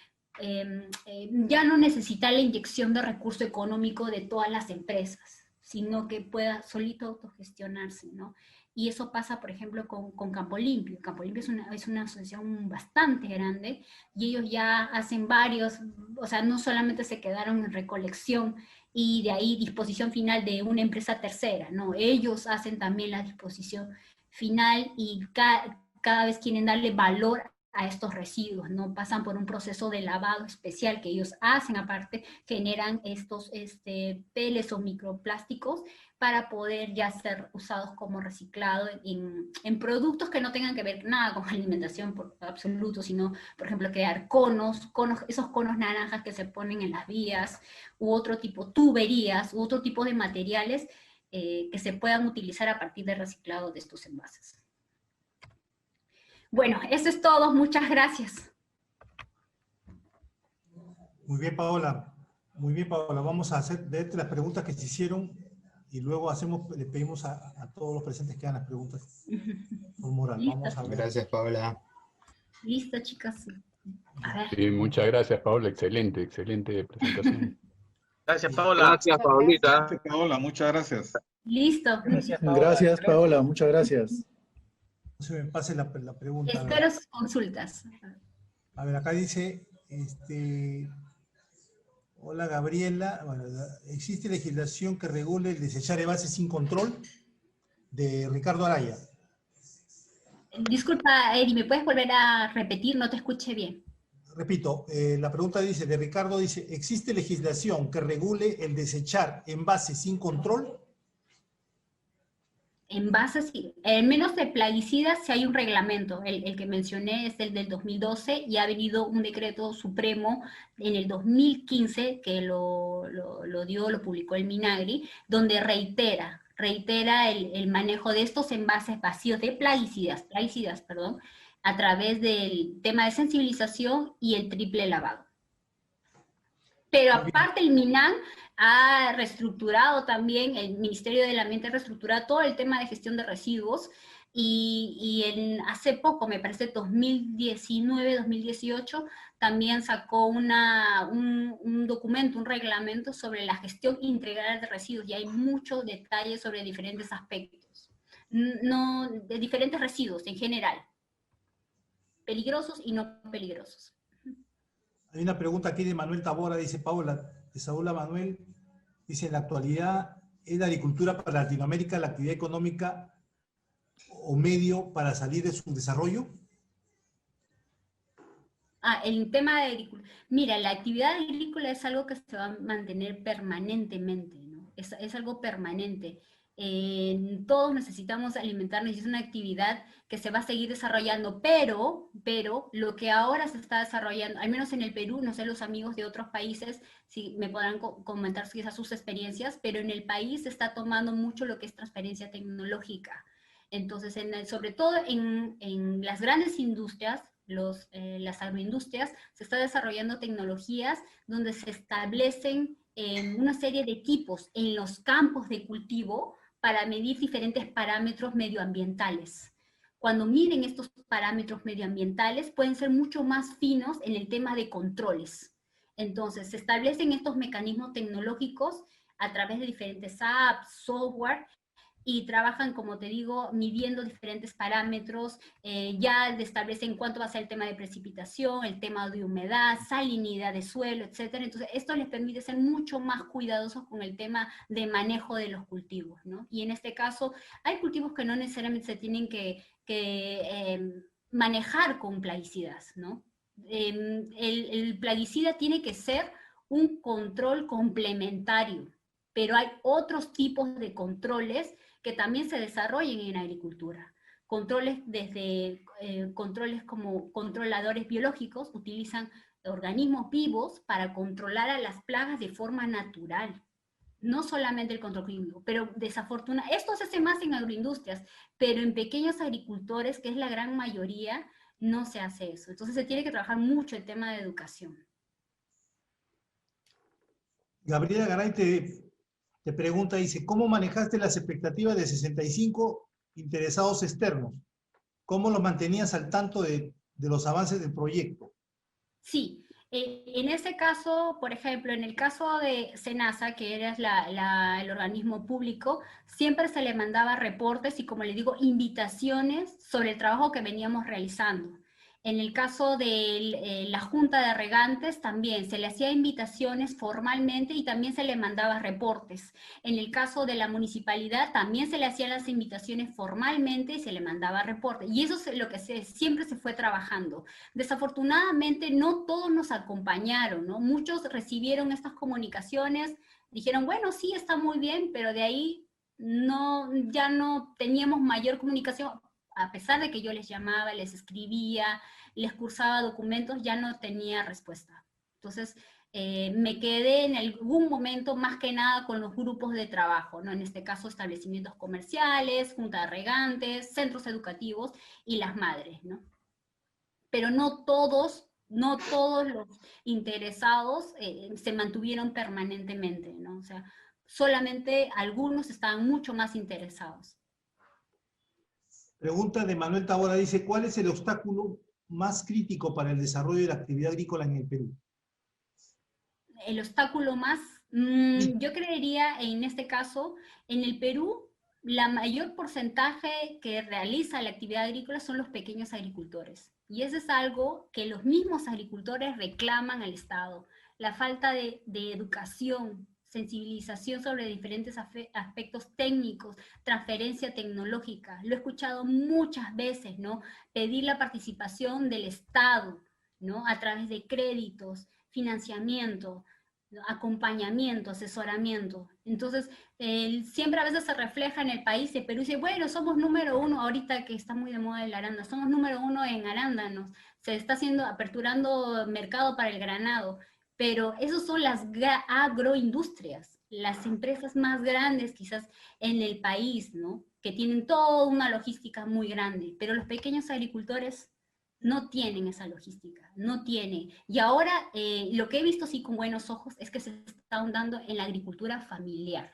ya no necesitar la inyección de recurso económico de todas las empresas, sino que pueda solito autogestionarse, ¿no? Y eso pasa, por ejemplo, con Campo Limpio. Campo Limpio es una asociación bastante grande, y ellos ya hacen varios, o sea, no solamente se quedaron en recolección y de ahí disposición final de una empresa tercera, no, ellos hacen también la disposición final, y cada vez quieren darle valor a estos residuos, ¿no? Pasan por un proceso de lavado especial que ellos hacen aparte, generan estos peles o microplásticos para poder ya ser usados como reciclado en productos que no tengan que ver nada con alimentación por absoluto, sino, por ejemplo, crear conos, esos conos naranjas que se ponen en las vías, u otro tipo, tuberías, u otro tipo de materiales que se puedan utilizar a partir del reciclado de estos envases. Bueno, eso es todo. Muchas gracias. Muy bien, Paola. Muy bien, Paola. Vamos a hacer de las preguntas que se hicieron, y luego le pedimos a todos los presentes que hagan las preguntas por moral. Vamos a ver. Gracias, Paola. Listo, chicas. A ver. Sí, muchas gracias, Paola. Excelente, excelente presentación. Gracias, Paola. Gracias, Paolita. Gracias, Paola. Muchas gracias. Listo. Gracias, Paola. Muchas gracias. No se me pase la pregunta. Espero sus consultas. A ver, acá dice, hola Gabriela, bueno, ¿existe legislación que regule el desechar envases sin control? De Ricardo Araya. Disculpa, Eri, ¿me puedes volver a repetir? No te escuché bien. Repito, la pregunta dice, de Ricardo dice, ¿existe legislación que regule el desechar envases sin control? Envases, en menos de plaguicidas, si hay un reglamento. El que mencioné es el del 2012, y ha venido un decreto supremo en el 2015 que lo publicó el Minagri, donde reitera el manejo de estos envases vacíos de plaguicidas, a través del tema de sensibilización y el triple lavado. Pero aparte el MINAM ha reestructurado también, el Ministerio del Ambiente ha reestructurado todo el tema de gestión de residuos, y hace poco, me parece 2019, 2018, también sacó un documento, un reglamento sobre la gestión integral de residuos, y hay muchos detalles sobre diferentes aspectos, de diferentes residuos en general, peligrosos y no peligrosos. Hay una pregunta aquí de Manuel Tabora, dice Paola, de Saúl Manuel, dice, en la actualidad, ¿es la agricultura para Latinoamérica la actividad económica o medio para salir de su desarrollo? El tema de agricultura. Mira, la actividad agrícola es algo que se va a mantener permanentemente, ¿no? es algo permanente. Todos necesitamos alimentarnos y es una actividad que se va a seguir desarrollando, pero lo que ahora se está desarrollando, al menos en el Perú, no sé los amigos de otros países si me podrán comentar quizás sus experiencias, pero en el país se está tomando mucho lo que es transferencia tecnológica. Entonces, sobre todo en las grandes industrias, las agroindustrias, se está desarrollando tecnologías donde se establecen una serie de equipos en los campos de cultivo para medir diferentes parámetros medioambientales. Cuando miden estos parámetros medioambientales, pueden ser mucho más finos en el tema de controles. Entonces, se establecen estos mecanismos tecnológicos a través de diferentes apps, software, y trabajan, como te digo, midiendo diferentes parámetros, ya establecen cuánto va a ser el tema de precipitación, el tema de humedad, salinidad de suelo, etc. Entonces, esto les permite ser mucho más cuidadosos con el tema de manejo de los cultivos, ¿no? Y en este caso, hay cultivos que no necesariamente se tienen que manejar con plaguicidas, ¿no? El plaguicida tiene que ser un control complementario, pero hay otros tipos de controles que también se desarrollen en agricultura. Controles controles como controladores biológicos, utilizan organismos vivos para controlar a las plagas de forma natural. No solamente el control químico, pero desafortunadamente, esto se hace más en agroindustrias, pero en pequeños agricultores, que es la gran mayoría, no se hace eso. Entonces se tiene que trabajar mucho el tema de educación. Gabriela Garay te pregunta, dice, ¿cómo manejaste las expectativas de 65 interesados externos? ¿Cómo los mantenías al tanto de los avances del proyecto? Sí, en ese caso, por ejemplo, en el caso de SENASA, que era el organismo público, siempre se le mandaba reportes y, como le digo, invitaciones sobre el trabajo que veníamos realizando. En el caso de la Junta de Regantes también se le hacía invitaciones formalmente y también se le mandaba reportes. En el caso de la municipalidad también se le hacían las invitaciones formalmente y se le mandaba reportes. Y eso es lo que siempre se fue trabajando. Desafortunadamente no todos nos acompañaron, ¿no? Muchos recibieron estas comunicaciones, dijeron, bueno, sí, está muy bien, pero de ahí ya no teníamos mayor comunicación. A pesar de que yo les llamaba, les escribía, les cursaba documentos, ya no tenía respuesta. Entonces, me quedé en algún momento más que nada con los grupos de trabajo, ¿no? En este caso, establecimientos comerciales, junta de regantes, centros educativos y las madres, ¿no? Pero no todos los interesados se mantuvieron permanentemente, ¿no? O sea, solamente algunos estaban mucho más interesados. Pregunta de Manuel Tabora, dice, ¿cuál es el obstáculo más crítico para el desarrollo de la actividad agrícola en el Perú? El obstáculo más, yo creería en este caso, en el Perú, la mayor porcentaje que realiza la actividad agrícola son los pequeños agricultores. Y eso es algo que los mismos agricultores reclaman al Estado. La falta de educación, sensibilización sobre diferentes aspectos técnicos, transferencia tecnológica. Lo he escuchado muchas veces, ¿no? Pedir la participación del Estado, ¿no? A través de créditos, financiamiento, ¿no? Acompañamiento, asesoramiento. Entonces, siempre a veces se refleja en el país, el Perú dice, bueno, somos número 1, ahorita que está muy de moda el arándano, somos número 1 en arándanos, se está aperturando mercado para el granado, pero esos son las agroindustrias, las empresas más grandes quizás en el país, ¿no? Que tienen toda una logística muy grande, pero los pequeños agricultores no tienen esa logística, no tienen. Y ahora lo que he visto sí con buenos ojos es que se está ahondando en la agricultura familiar,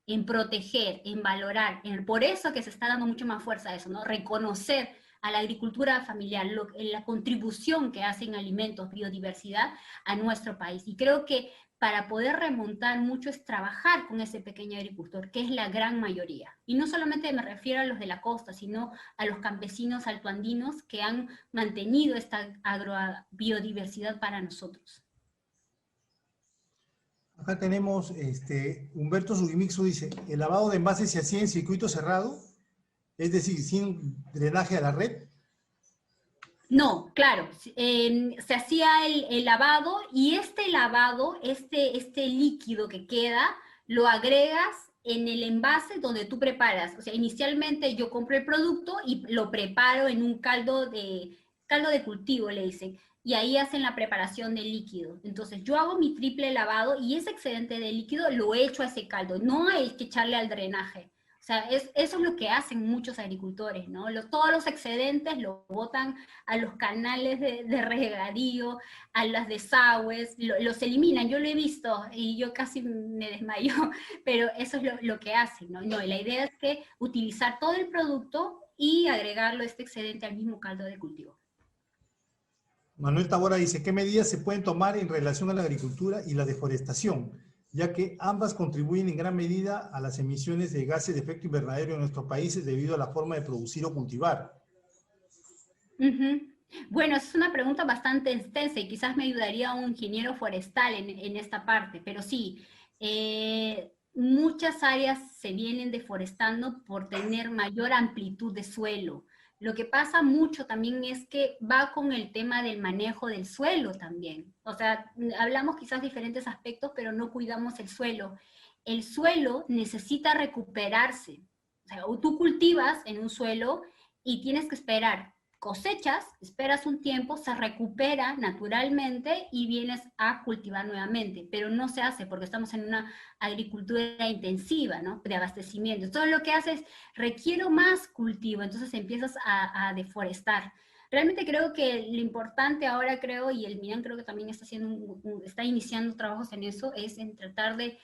en proteger, en valorar, por eso que se está dando mucho más fuerza a eso, ¿no? Reconocer a la agricultura familiar, la contribución que hacen alimentos, biodiversidad a nuestro país. Y creo que para poder remontar mucho es trabajar con ese pequeño agricultor, que es la gran mayoría. Y no solamente me refiero a los de la costa, sino a los campesinos altoandinos que han mantenido esta agrobiodiversidad para nosotros. Acá tenemos, Humberto Sugimixo dice, ¿el lavado de envases se hacía en circuito cerrado? Es decir, sin drenaje a la red. No, claro, se hacía el lavado y este lavado, este líquido que queda, lo agregas en el envase donde tú preparas. O sea, inicialmente yo compro el producto y lo preparo en un caldo de cultivo, le dicen, y ahí hacen la preparación del líquido. Entonces yo hago mi triple lavado y ese excedente de líquido lo echo a ese caldo, no hay que echarle al drenaje. O sea, eso es lo que hacen muchos agricultores, ¿no? Todos los excedentes los botan a los canales de regadío, a las desagües, los eliminan. Yo lo he visto y yo casi me desmayo, pero eso es lo que hacen, ¿no? No, y la idea es que utilizar todo el producto y agregarlo este excedente al mismo caldo de cultivo. Manuel Tabora dice, ¿qué medidas se pueden tomar en relación a la agricultura y la deforestación? Ya que ambas contribuyen en gran medida a las emisiones de gases de efecto invernadero en nuestros países debido a la forma de producir o cultivar. Bueno, es una pregunta bastante extensa y quizás me ayudaría un ingeniero forestal en esta parte, pero sí, muchas áreas se vienen deforestando por tener mayor amplitud de suelo. Lo que pasa mucho también es que va con el tema del manejo del suelo también. O sea, hablamos quizás diferentes aspectos, pero no cuidamos el suelo. El suelo necesita recuperarse. O sea, tú cultivas en un suelo y tienes que esperar. Cosechas, esperas un tiempo, se recupera naturalmente y vienes a cultivar nuevamente, pero no se hace porque estamos en una agricultura intensiva, ¿no? De abastecimiento. Entonces lo que haces, requiero más cultivo, entonces empiezas a deforestar. Realmente creo que lo importante ahora y el MINAN creo que también está iniciando trabajos en eso, es en tratar de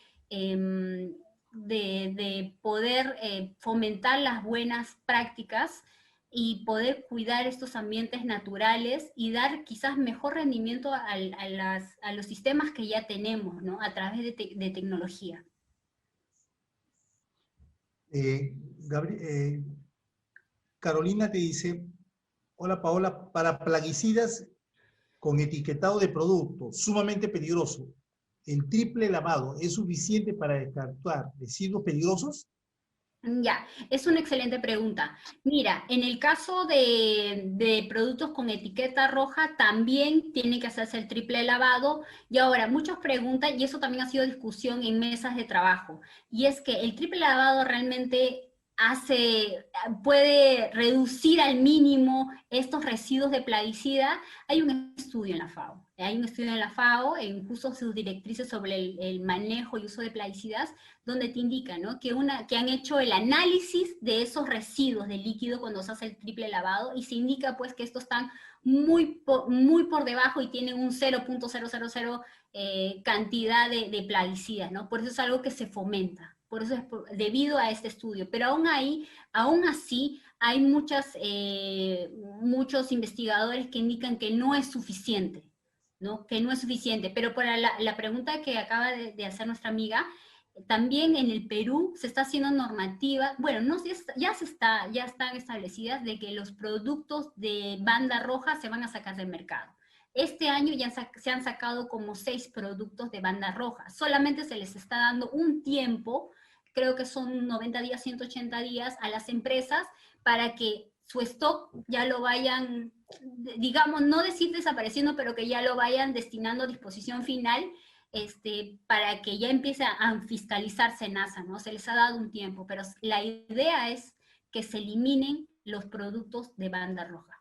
poder fomentar las buenas prácticas y poder cuidar estos ambientes naturales y dar quizás mejor rendimiento a los sistemas que ya tenemos, ¿no? A través de tecnología. Carolina te dice, hola Paola, para plaguicidas con etiquetado de producto sumamente peligroso, ¿el triple lavado es suficiente para descartar residuos peligrosos? Ya, es una excelente pregunta. Mira, en el caso de productos con etiqueta roja, también tiene que hacerse el triple lavado. Y ahora, muchos preguntan, y eso también ha sido discusión en mesas de trabajo, y es que el triple lavado realmente puede reducir al mínimo estos residuos de plaguicida. Hay un estudio en la FAO, incluso sus directrices sobre el manejo y uso de plaguicidas, donde te indican, ¿no? que han hecho el análisis de esos residuos de líquido cuando se hace el triple lavado, y se indica pues que estos están muy por debajo y tienen un 0.000 cantidad de plaguicidas, ¿no? Por eso es algo que se fomenta. Por eso es debido a este estudio. Pero aún así, hay muchos investigadores que indican que no es suficiente, ¿no? Que no es suficiente. Pero para la pregunta que acaba de hacer nuestra amiga, también en el Perú se está haciendo normativa, bueno, no, ya están establecidas de que los productos de banda roja se van a sacar del mercado. Este año ya se han sacado como 6 productos de banda roja. Solamente se les está dando un tiempo, creo que son 90 días, 180 días a las empresas para que su stock ya lo vayan, digamos, no decir desapareciendo, pero que ya lo vayan destinando a disposición final, para que ya empiece a fiscalizar SENASA, ¿no? Se les ha dado un tiempo, pero la idea es que se eliminen los productos de banda roja.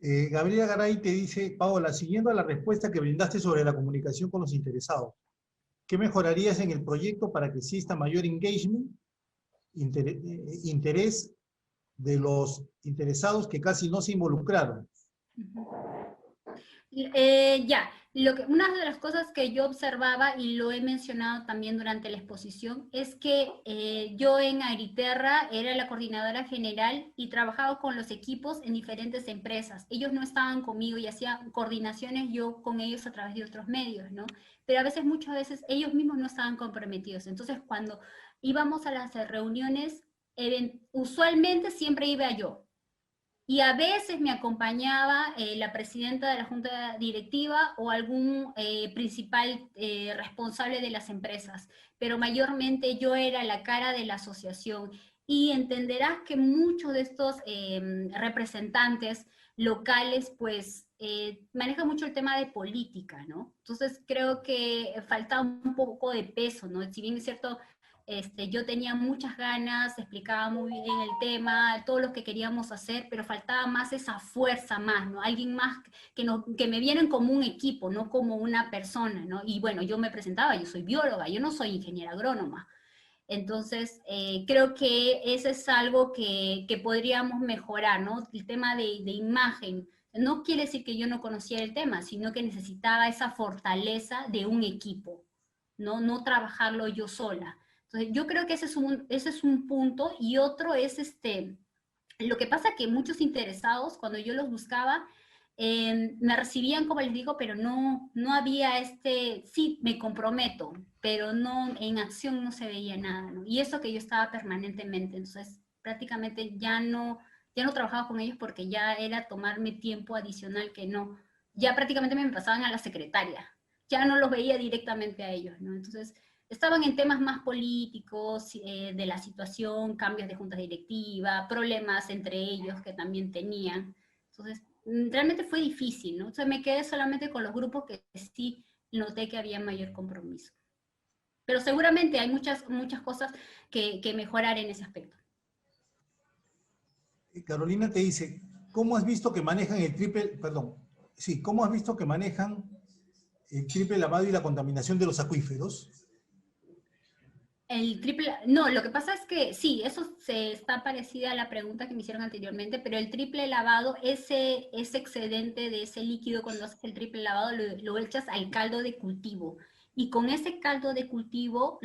Gabriela Garay te dice, Paola, siguiendo a la respuesta que brindaste sobre la comunicación con los interesados, ¿qué mejorarías en el proyecto para que exista mayor engagement, interés de los interesados que casi no se involucraron? Una de las cosas que yo observaba, y lo he mencionado también durante la exposición, es que yo en Agriterra era la coordinadora general y trabajaba con los equipos en diferentes empresas. Ellos no estaban conmigo y hacía coordinaciones yo con ellos a través de otros medios, ¿no? Pero muchas veces ellos mismos no estaban comprometidos. Entonces, cuando íbamos a las reuniones, usualmente siempre iba yo. Y a veces me acompañaba la presidenta de la junta directiva o algún principal responsable de las empresas, pero mayormente yo era la cara de la asociación. Y entenderás que muchos de estos representantes locales, pues, maneja mucho el tema de política, ¿no? Entonces creo que falta un poco de peso, ¿no? Si bien es cierto, yo tenía muchas ganas, explicaba muy bien el tema, todo lo que queríamos hacer, pero faltaba más esa fuerza más, ¿no? Alguien más que me viera como un equipo, no como una persona, ¿no? Y bueno, yo me presentaba, yo soy bióloga, yo no soy ingeniera agrónoma. Entonces, creo que eso es algo que podríamos mejorar, ¿no? El tema de imagen. No quiere decir que yo no conocía el tema, sino que necesitaba esa fortaleza de un equipo, no trabajarlo yo sola. Entonces, yo creo que ese es un punto, y otro es lo que pasa que muchos interesados, cuando yo los buscaba, me recibían, como les digo, pero no había sí, me comprometo, pero no, en acción no se veía nada, ¿no? Y eso que yo estaba permanentemente, entonces prácticamente ya no trabajaba con ellos porque ya era tomarme tiempo adicional que no, ya prácticamente me pasaban a la secretaria, ya no los veía directamente a ellos, ¿no? Entonces estaban en temas más políticos, de la situación, cambios de juntas directivas, problemas entre ellos que también tenían. Entonces, realmente fue difícil, ¿no? O sea, me quedé solamente con los grupos que sí noté que había mayor compromiso. Pero seguramente hay muchas cosas que mejorar en ese aspecto. Carolina te dice, ¿cómo has visto que manejan cómo has visto que manejan el triple lavado y la contaminación de los acuíferos? No, lo que pasa es que sí, eso está parecida a la pregunta que me hicieron anteriormente, pero el triple lavado, ese excedente de ese líquido, cuando haces el triple lavado, lo echas al caldo de cultivo. Y con ese caldo de cultivo,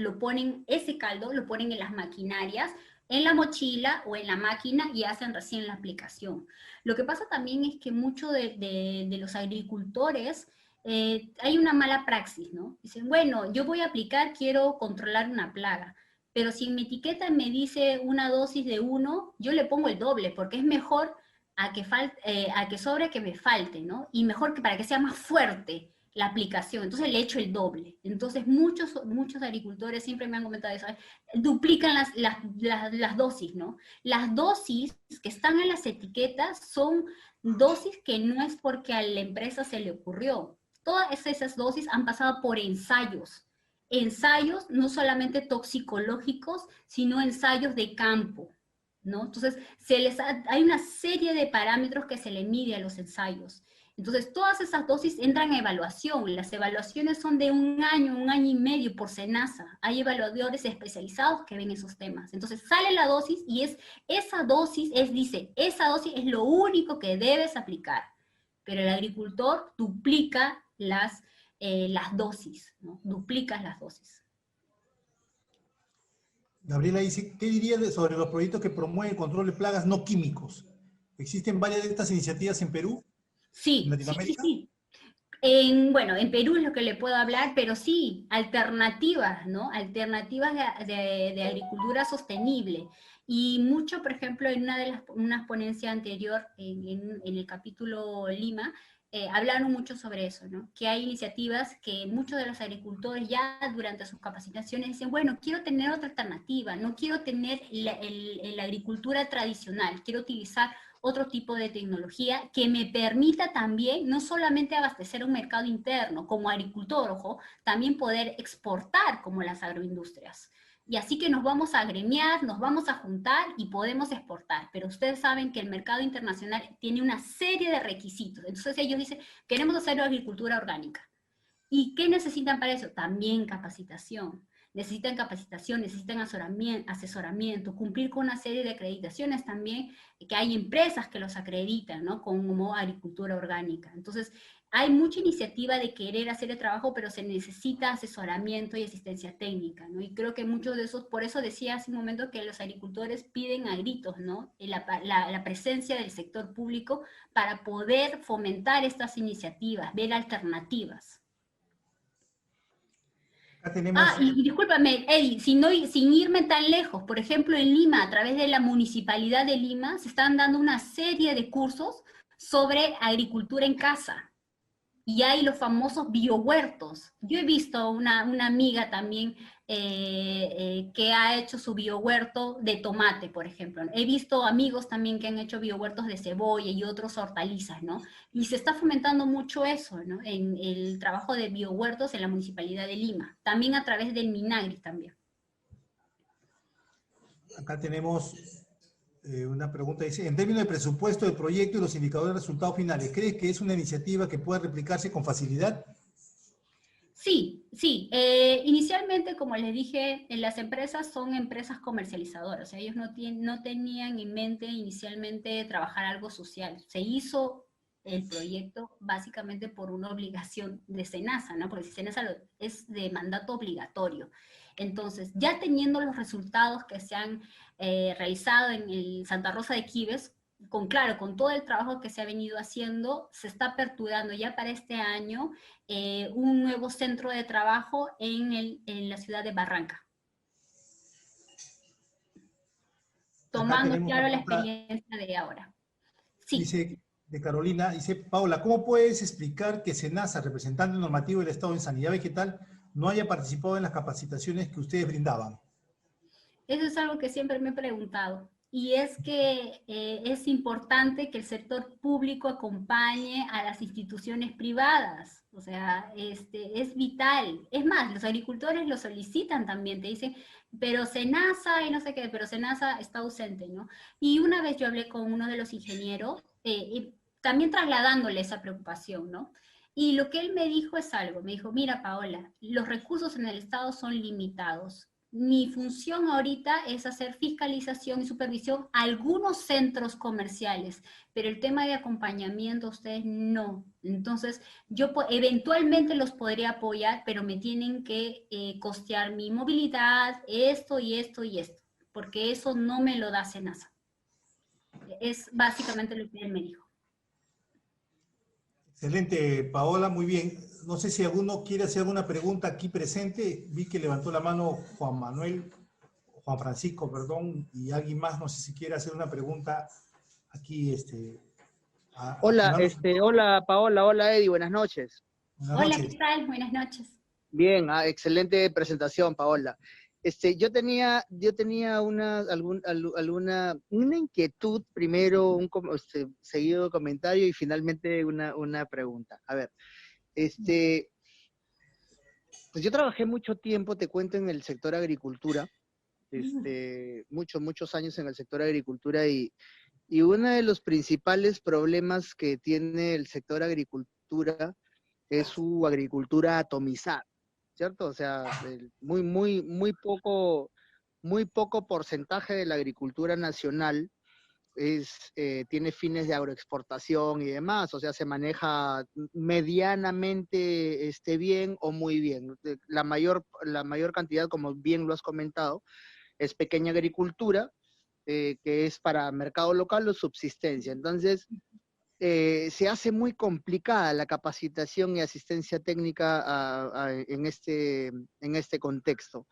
ese caldo lo ponen en las maquinarias, en la mochila o en la máquina, y hacen recién la aplicación. Lo que pasa también es que muchos de los agricultores, hay una mala praxis, ¿no? Dicen, bueno, yo voy a aplicar, quiero controlar una plaga, pero si en mi etiqueta me dice una dosis de 1, yo le pongo el doble, porque es mejor a que sobre que me falte, ¿no? Y mejor que para que sea más fuerte la aplicación, entonces le echo el doble. Entonces muchos agricultores siempre me han comentado eso, duplican las dosis, ¿no? Las dosis que están en las etiquetas son dosis que no es porque a la empresa se le ocurrió. Todas esas dosis han pasado por ensayos no solamente toxicológicos, sino ensayos de campo, ¿no? Entonces, hay una serie de parámetros que se le mide a los ensayos. Entonces, todas esas dosis entran a evaluación. Las evaluaciones son de un año y medio por SENASA. Hay evaluadores especializados que ven esos temas. Entonces, sale la dosis y esa dosis es lo único que debes aplicar. Pero el agricultor duplica las dosis, ¿no? Duplicas las dosis. Gabriela dice, ¿qué diría sobre los proyectos que promueven el control de plagas no químicos? ¿Existen varias de estas iniciativas en Perú? Sí, ¿En Latinoamérica? sí. En Perú es lo que le puedo hablar, pero sí, alternativas, ¿no? Alternativas de agricultura sostenible. Y mucho, por ejemplo, en una ponencia anterior, en el capítulo Lima, hablaron mucho sobre eso, ¿no? Que hay iniciativas que muchos de los agricultores ya durante sus capacitaciones dicen, bueno, quiero tener otra alternativa, no quiero tener la agricultura tradicional, quiero utilizar otro tipo de tecnología que me permita también no solamente abastecer un mercado interno como agricultor, ojo, también poder exportar como las agroindustrias. Y así que nos vamos a agremiar, nos vamos a juntar y podemos exportar. Pero ustedes saben que el mercado internacional tiene una serie de requisitos. Entonces ellos dicen, queremos hacer agricultura orgánica. ¿Y qué necesitan para eso? También capacitación. Necesitan capacitación, necesitan asesoramiento, cumplir con una serie de acreditaciones también, que hay empresas que los acreditan, ¿no? Como agricultura orgánica. Entonces, hay mucha iniciativa de querer hacer el trabajo, pero se necesita asesoramiento y asistencia técnica, ¿no? Y creo que muchos de esos, por eso decía hace un momento que los agricultores piden a gritos, ¿no? La presencia del sector público para poder fomentar estas iniciativas, ver alternativas. Y discúlpame, Eddie, sin irme tan lejos, por ejemplo, en Lima, a través de la Municipalidad de Lima, se están dando una serie de cursos sobre agricultura en casa. y hay los famosos biohuertos. Yo he visto una amiga también que ha hecho su biohuerto de tomate, por ejemplo. He visto amigos también que han hecho biohuertos de cebolla y otros hortalizas, ¿no? Y se está fomentando mucho eso, ¿no? En el trabajo de biohuertos en la Municipalidad de Lima, también a través del Minagri también. Acá tenemos una pregunta, dice, en términos de presupuesto del proyecto y los indicadores de resultados finales, ¿crees que es una iniciativa que pueda replicarse con facilidad? Sí, sí. Inicialmente, como les dije, las empresas son empresas comercializadoras. O sea, ellos no tenían en mente inicialmente trabajar algo social. Se hizo el proyecto básicamente por una obligación de SENASA, ¿no? Porque SENASA es de mandato obligatorio. Entonces, ya teniendo los resultados que se han realizado en el Santa Rosa de Quibes, con todo el trabajo que se ha venido haciendo, se está aperturando ya para este año un nuevo centro de trabajo en la ciudad de Barranca. Tomando, claro, la experiencia de ahora. Sí. Dice, de Carolina, dice, Paola, ¿cómo puedes explicar que SENASA, representante normativo del Estado en Sanidad Vegetal, no haya participado en las capacitaciones que ustedes brindaban? Eso es algo que siempre me he preguntado. Y es que es importante que el sector público acompañe a las instituciones privadas. O sea, es vital. Es más, los agricultores lo solicitan también. Te dicen, pero SENASA y no sé qué, pero SENASA está ausente, ¿no? Y una vez yo hablé con uno de los ingenieros, también trasladándole esa preocupación, ¿no? Y lo que él me dijo es algo. Me dijo, mira, Paola, los recursos en el Estado son limitados. Mi función ahorita es hacer fiscalización y supervisión a algunos centros comerciales, pero el tema de acompañamiento a ustedes no. Entonces, yo eventualmente los podría apoyar, pero me tienen que costear mi movilidad, esto y esto y esto, porque eso no me lo da SENASA. Es básicamente lo que él me dijo. Excelente, Paola, muy bien. No sé si alguno quiere hacer alguna pregunta aquí presente. Vi que levantó la mano Juan Francisco, perdón, y alguien más, no sé si quiere hacer una pregunta aquí. Hola, hola Paola, hola Eddie, buenas noches. Hola, ¿qué tal? Buenas noches. Bien, excelente presentación, Paola. Yo tenía una inquietud, primero un seguido comentario y finalmente una pregunta. A ver, pues yo trabajé mucho tiempo, te cuento, en el sector agricultura, muchos años en el sector agricultura y uno de los principales problemas que tiene el sector agricultura es su agricultura atomizada, ¿cierto? O sea, muy poco porcentaje de la agricultura nacional tiene fines de agroexportación y demás, o sea, se maneja medianamente bien o muy bien. La mayor cantidad, como bien lo has comentado, es pequeña agricultura, que es para mercado local o subsistencia. Entonces, se hace muy complicada la capacitación y asistencia técnica en este contexto.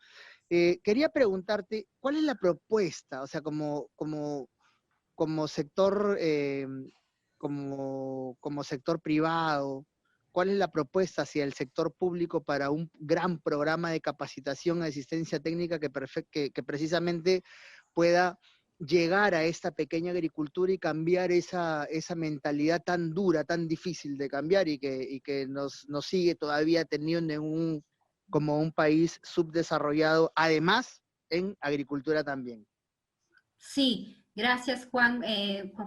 Quería preguntarte, ¿cuál es la propuesta? O sea, como sector, como sector privado, ¿cuál es la propuesta hacia el sector público para un gran programa de capacitación y asistencia técnica que precisamente pueda llegar a esta pequeña agricultura y cambiar esa mentalidad tan dura, tan difícil de cambiar y que nos sigue todavía teniendo como un país subdesarrollado, además en agricultura también? Sí, gracias Juan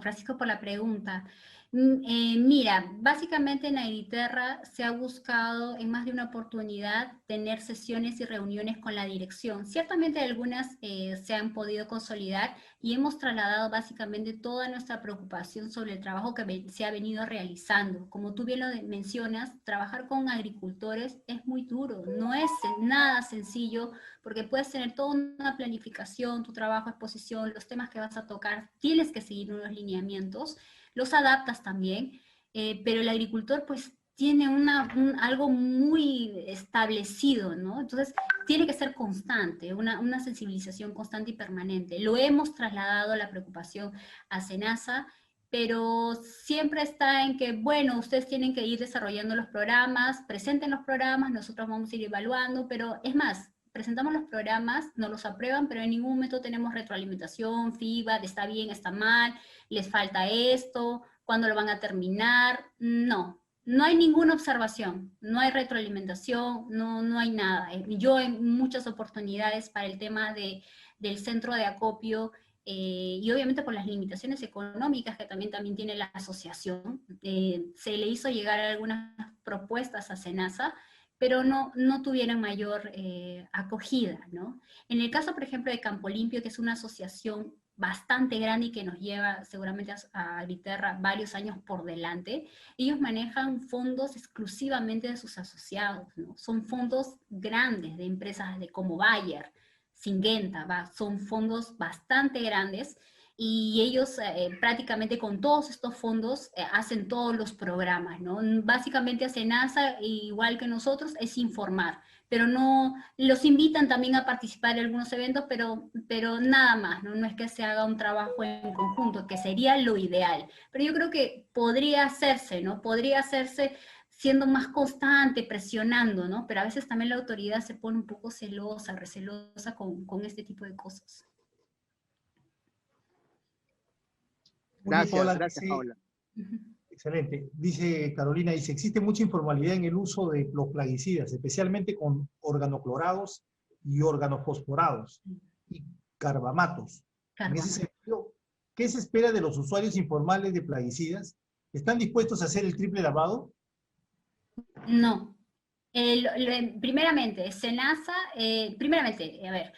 Francisco por la pregunta. Mira, básicamente en Agritierra se ha buscado en más de una oportunidad tener sesiones y reuniones con la dirección. Ciertamente algunas se han podido consolidar y hemos trasladado básicamente toda nuestra preocupación sobre el trabajo que se ha venido realizando. Como tú bien lo mencionas, trabajar con agricultores es muy duro, no es nada sencillo porque puedes tener toda una planificación, tu trabajo, exposición, los temas que vas a tocar, tienes que seguir unos lineamientos, los adaptas también, pero el agricultor pues tiene algo muy establecido, ¿no? Entonces tiene que ser constante, una sensibilización constante y permanente. Lo hemos trasladado la preocupación a SENASA pero siempre está en que, bueno, ustedes tienen que ir desarrollando los programas, presenten los programas, nosotros vamos a ir evaluando, pero es más, presentamos los programas, nos los aprueban, pero en ningún momento tenemos retroalimentación, feedback, está bien, está mal, les falta esto, ¿cuándo lo van a terminar? No, no hay ninguna observación, no hay retroalimentación, no hay nada. Yo en muchas oportunidades para el tema del centro de acopio, y obviamente por las limitaciones económicas que también tiene la asociación, se le hizo llegar algunas propuestas a SENASA, pero no tuvieron mayor acogida, ¿no? En el caso, por ejemplo, de Campo Limpio, que es una asociación bastante grande y que nos lleva seguramente a Viterra varios años por delante, ellos manejan fondos exclusivamente de sus asociados, ¿no? Son fondos grandes de empresas como Bayer, Syngenta, son fondos bastante grandes, y ellos prácticamente con todos estos fondos hacen todos los programas, ¿no? Básicamente SENASA, igual que nosotros, es informar, pero no, los invitan también a participar en algunos eventos, pero nada más, ¿no? No es que se haga un trabajo en conjunto, que sería lo ideal, pero yo creo que podría hacerse, ¿no? Podría hacerse siendo más constante, presionando, ¿no? Pero a veces también la autoridad se pone un poco celosa, recelosa con este tipo de cosas. Gracias, Paola. Excelente. Dice Carolina, existe mucha informalidad en el uso de los plaguicidas, especialmente con organoclorados y organofosforados y carbamatos. En ese sentido, ¿qué se espera de los usuarios informales de plaguicidas? ¿Están dispuestos a hacer el triple lavado? No. Primeramente, SENASA, a ver,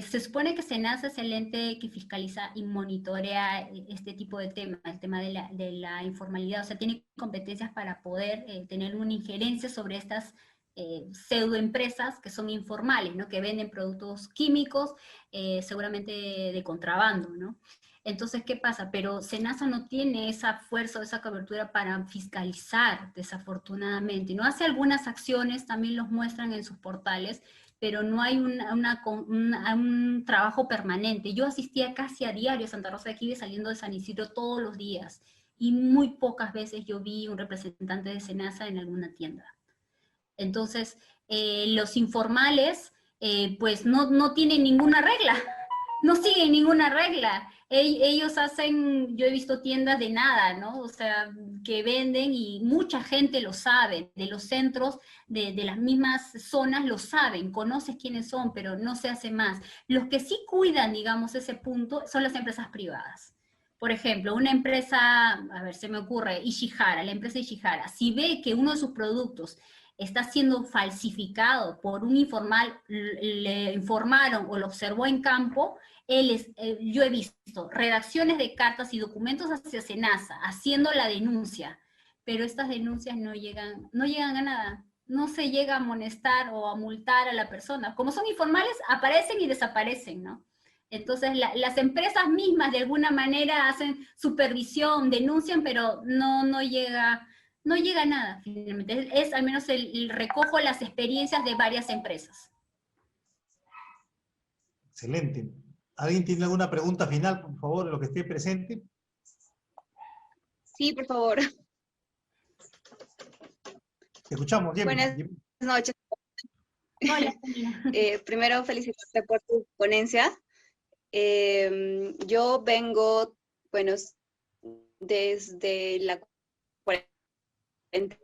se supone que SENASA es el ente que fiscaliza y monitorea este tipo de temas, el tema de la informalidad, o sea, tiene competencias para poder tener una injerencia sobre estas pseudoempresas que son informales, ¿no? Que venden productos químicos, seguramente de contrabando, ¿no? Entonces, ¿qué pasa? Pero SENASA no tiene esa fuerza o esa cobertura para fiscalizar, desafortunadamente. No hace algunas acciones, también los muestran en sus portales, pero no hay un trabajo permanente. Yo asistía casi a diario a Santa Rosa de Quibe saliendo de San Isidro todos los días, y muy pocas veces yo vi un representante de SENASA en alguna tienda. Entonces, los informales, pues no tienen ninguna regla, no siguen ninguna regla. Ellos hacen, yo he visto tiendas de nada, ¿no? O sea, que venden, y mucha gente lo sabe, de los centros, de las mismas zonas lo saben, conoces quiénes son, pero no se hace más. Los que sí cuidan, digamos, ese punto son las empresas privadas. Por ejemplo, una empresa, a ver, se me ocurre, Ishihara, la empresa Ishihara, si ve que uno de sus productos está siendo falsificado por un informal, le informaron o lo observó en campo, yo he visto redacciones de cartas y documentos hacia SENASA haciendo la denuncia, pero estas denuncias no llegan a nada, no se llega a amonestar o a multar a la persona. Como son informales, aparecen y desaparecen, ¿no? Entonces las empresas mismas de alguna manera hacen supervisión, denuncian, pero no llega a nada, finalmente. Es al menos el recojo las experiencias de varias empresas. Excelente. ¿Alguien tiene alguna pregunta final, por favor, de lo que esté presente? Sí, por favor. Te escuchamos, Jimmy. Buenas noches. Hola. Primero, felicitarte por tu ponencia. Yo vengo, bueno, desde la cuarentena.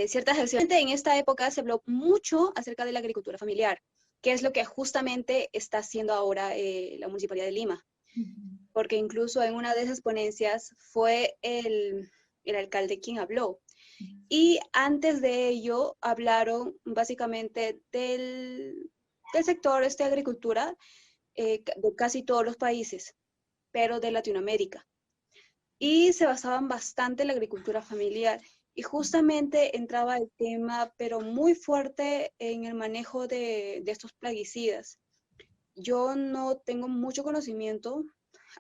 Ciertas acciones. En esta época se habló mucho acerca de la agricultura familiar, que es lo que justamente está haciendo ahora la Municipalidad de Lima. Porque incluso en una de esas ponencias fue el alcalde quien habló. Y antes de ello hablaron básicamente del sector de agricultura de casi todos los países, pero de Latinoamérica. Y se basaban bastante en la agricultura familiar. Y justamente entraba el tema, pero muy fuerte, en el manejo de estos plaguicidas. Yo no tengo mucho conocimiento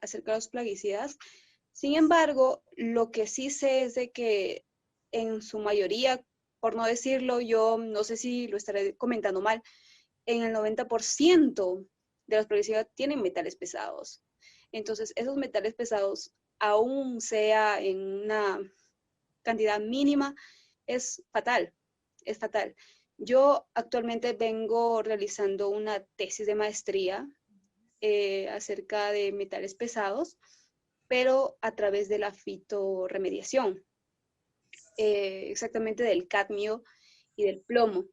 acerca de los plaguicidas. Sin embargo, lo que sí sé es de que en su mayoría, por no decirlo, yo no sé si lo estaré comentando mal, en el 90% de las progresivas tienen metales pesados. Entonces, esos metales pesados, aún sea en una cantidad mínima, es fatal, es fatal. Yo actualmente vengo realizando una tesis de maestría acerca de metales pesados, pero a través de la fitorremediación, exactamente del cadmio y del plomo.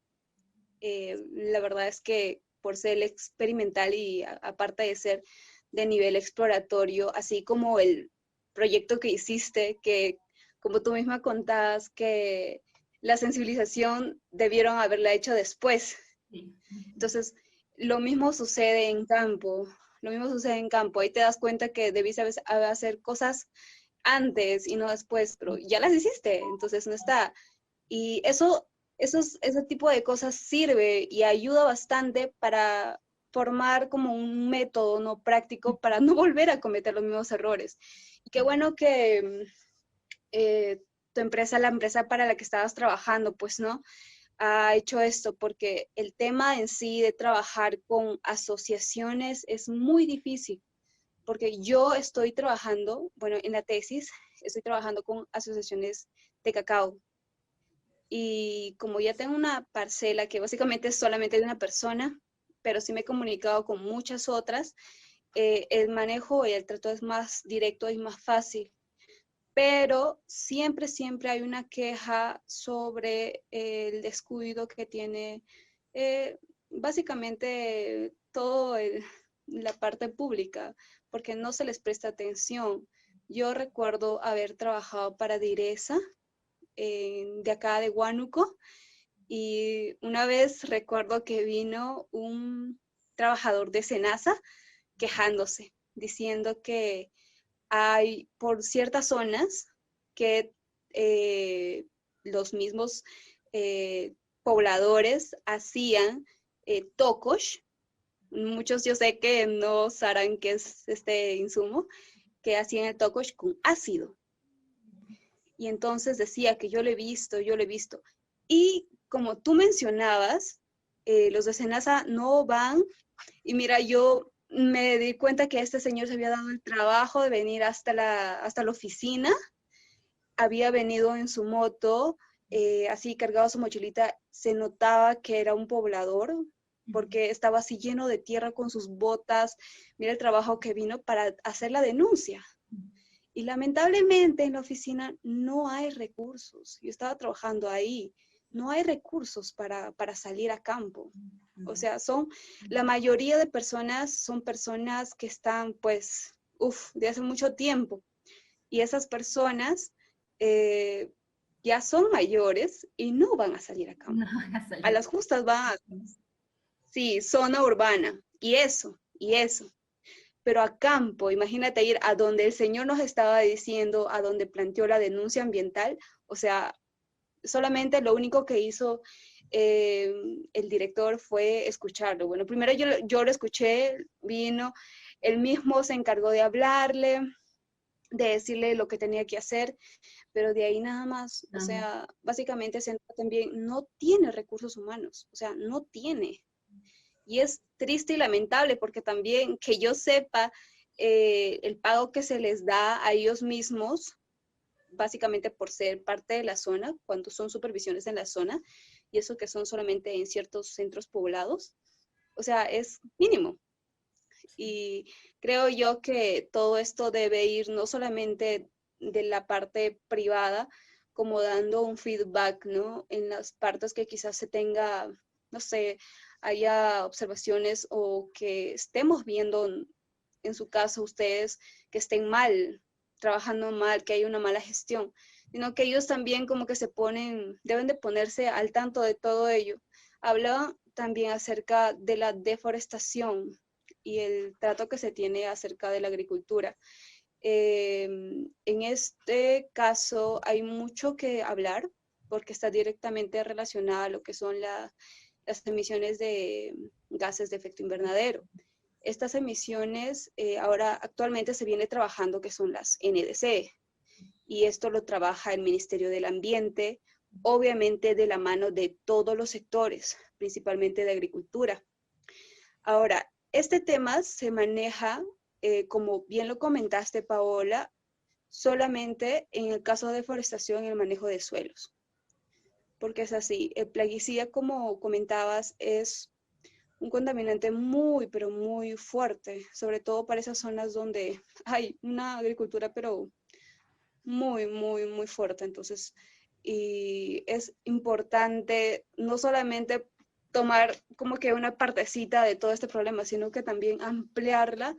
La verdad es que por ser experimental y aparte de ser de nivel exploratorio, así como el proyecto que hiciste, que como tú misma contabas, que la sensibilización debieron haberla hecho después. Entonces, lo mismo sucede en campo, ahí te das cuenta que debiste hacer cosas antes y no después, pero ya las hiciste, entonces no está. Y ese tipo de cosas sirve y ayuda bastante para formar como un método no práctico para no volver a cometer los mismos errores. Y qué bueno que tu empresa, la empresa para la que estabas trabajando, pues, ¿no?, ha hecho esto, porque el tema en sí de trabajar con asociaciones es muy difícil, porque yo estoy trabajando, bueno, en la tesis, estoy trabajando con asociaciones de cacao. Y como ya tengo una parcela que básicamente es solamente de una persona, pero sí me he comunicado con muchas otras, el manejo y el trato es más directo y más fácil. Pero siempre hay una queja sobre el descuido que tiene básicamente toda la parte pública, porque no se les presta atención. Yo recuerdo haber trabajado para Direza, de acá de Huánuco, y una vez recuerdo que vino un trabajador de SENASA quejándose, diciendo que hay por ciertas zonas que los mismos pobladores hacían tocosh. Muchos yo sé que no sabrán qué es este insumo, que hacían el tocosh con ácido. Y entonces decía que yo lo he visto. Y como tú mencionabas, los de SENASA no van, y mira, yo me di cuenta que este señor se había dado el trabajo de venir hasta la oficina, había venido en su moto, así cargado su mochilita, se notaba que era un poblador, porque estaba así lleno de tierra con sus botas, mira el trabajo que vino para hacer la denuncia. Y lamentablemente en la oficina no hay recursos, yo estaba trabajando ahí, no hay recursos para salir a campo. O sea, la mayoría de personas son personas que están, pues, de hace mucho tiempo. Y esas personas ya son mayores y no van a salir a campo. A las justas van a... Sí, zona urbana. Y eso. Pero a campo, imagínate ir a donde el señor nos estaba diciendo, a donde planteó la denuncia ambiental. O sea, solamente lo único que hizo el director fue escucharlo. Bueno, primero yo lo escuché, vino, él mismo se encargó de hablarle, de decirle lo que tenía que hacer, pero de ahí nada más. O sea, básicamente también no tiene recursos humanos, o sea, no tiene. Y es triste y lamentable porque también, que yo sepa, el pago que se les da a ellos mismos, básicamente por ser parte de la zona, cuando son supervisiones en la zona, y eso que son solamente en ciertos centros poblados, o sea, es mínimo. Y creo yo que todo esto debe ir no solamente de la parte privada, como dando un feedback, ¿no?, en las partes que quizás se tenga, no sé, haya observaciones o que estemos viendo, en su caso, ustedes que estén mal, trabajando mal, que hay una mala gestión, sino que ellos también como que deben de ponerse al tanto de todo ello. Hablaba también acerca de la deforestación y el trato que se tiene acerca de la agricultura. En este caso hay mucho que hablar porque está directamente relacionada a lo que son las emisiones de gases de efecto invernadero. Estas emisiones ahora actualmente se viene trabajando, que son las NDC, y esto lo trabaja el Ministerio del Ambiente obviamente de la mano de todos los sectores, principalmente de agricultura. Ahora, este tema se maneja, como bien lo comentaste, Paola, solamente en el caso de deforestación y el manejo de suelos. Porque es así, el plaguicida, como comentabas, es un contaminante muy, pero muy fuerte, sobre todo para esas zonas donde hay una agricultura, pero muy, muy, muy fuerte. Entonces, y es importante no solamente tomar como que una partecita de todo este problema, sino que también ampliarla,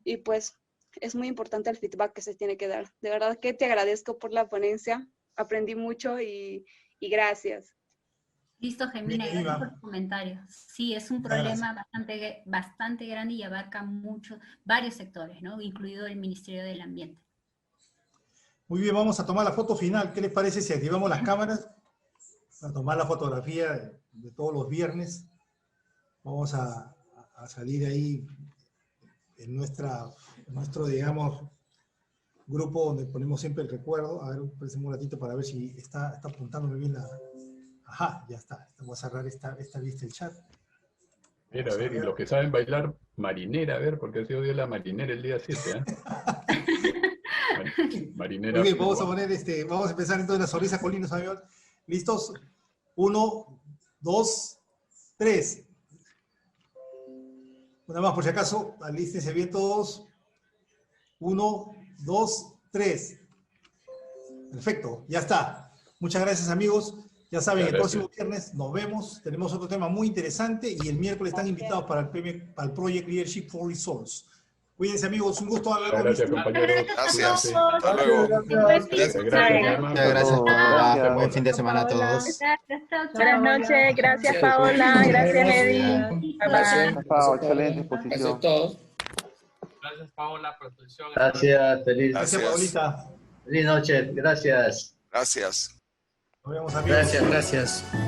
y pues es muy importante el feedback que se tiene que dar. De verdad que te agradezco por la ponencia, aprendí mucho y gracias. Listo, Gemina, gracias por tu comentario. Sí, es un problema bastante grande y abarca varios sectores, ¿no? Incluido el Ministerio del Ambiente. Muy bien, vamos a tomar la foto final. ¿Qué les parece si activamos las cámaras? Para tomar la fotografía de todos los viernes. Vamos a salir ahí en nuestro, digamos, grupo donde ponemos siempre el recuerdo. A ver, un ratito para ver si está apuntándome bien la... Ajá, ya está. Vamos a cerrar esta lista del chat. A ver, y los que saben bailar marinera, a ver, porque ha sido día de la marinera el día 7, ¿eh? Marinera. Muy bien, vamos a empezar entonces la sonrisa con lindos amigos. ¿Listos? 1, 2, 3. Una más por si acaso, alístense bien todos. 1, 2, 3. Perfecto, ya está. Muchas gracias amigos. Ya saben, el próximo viernes nos vemos. Tenemos otro tema muy interesante y el miércoles están invitados para el Project Leadership for Results. Cuídense amigos, un gusto hablar con Gracias compañeros. Gracias. Hasta luego. Gracias, Paola. Buen fin de semana a todos. Buenas noches, gracias Paola, gracias Eddie. Gracias, Paola, excelente exposición. Gracias a todos. Gracias Paola por tu atención. Gracias, feliz. Gracias, Paulita. Feliz noche, gracias. Gracias. Nos vemos amigos. Gracias.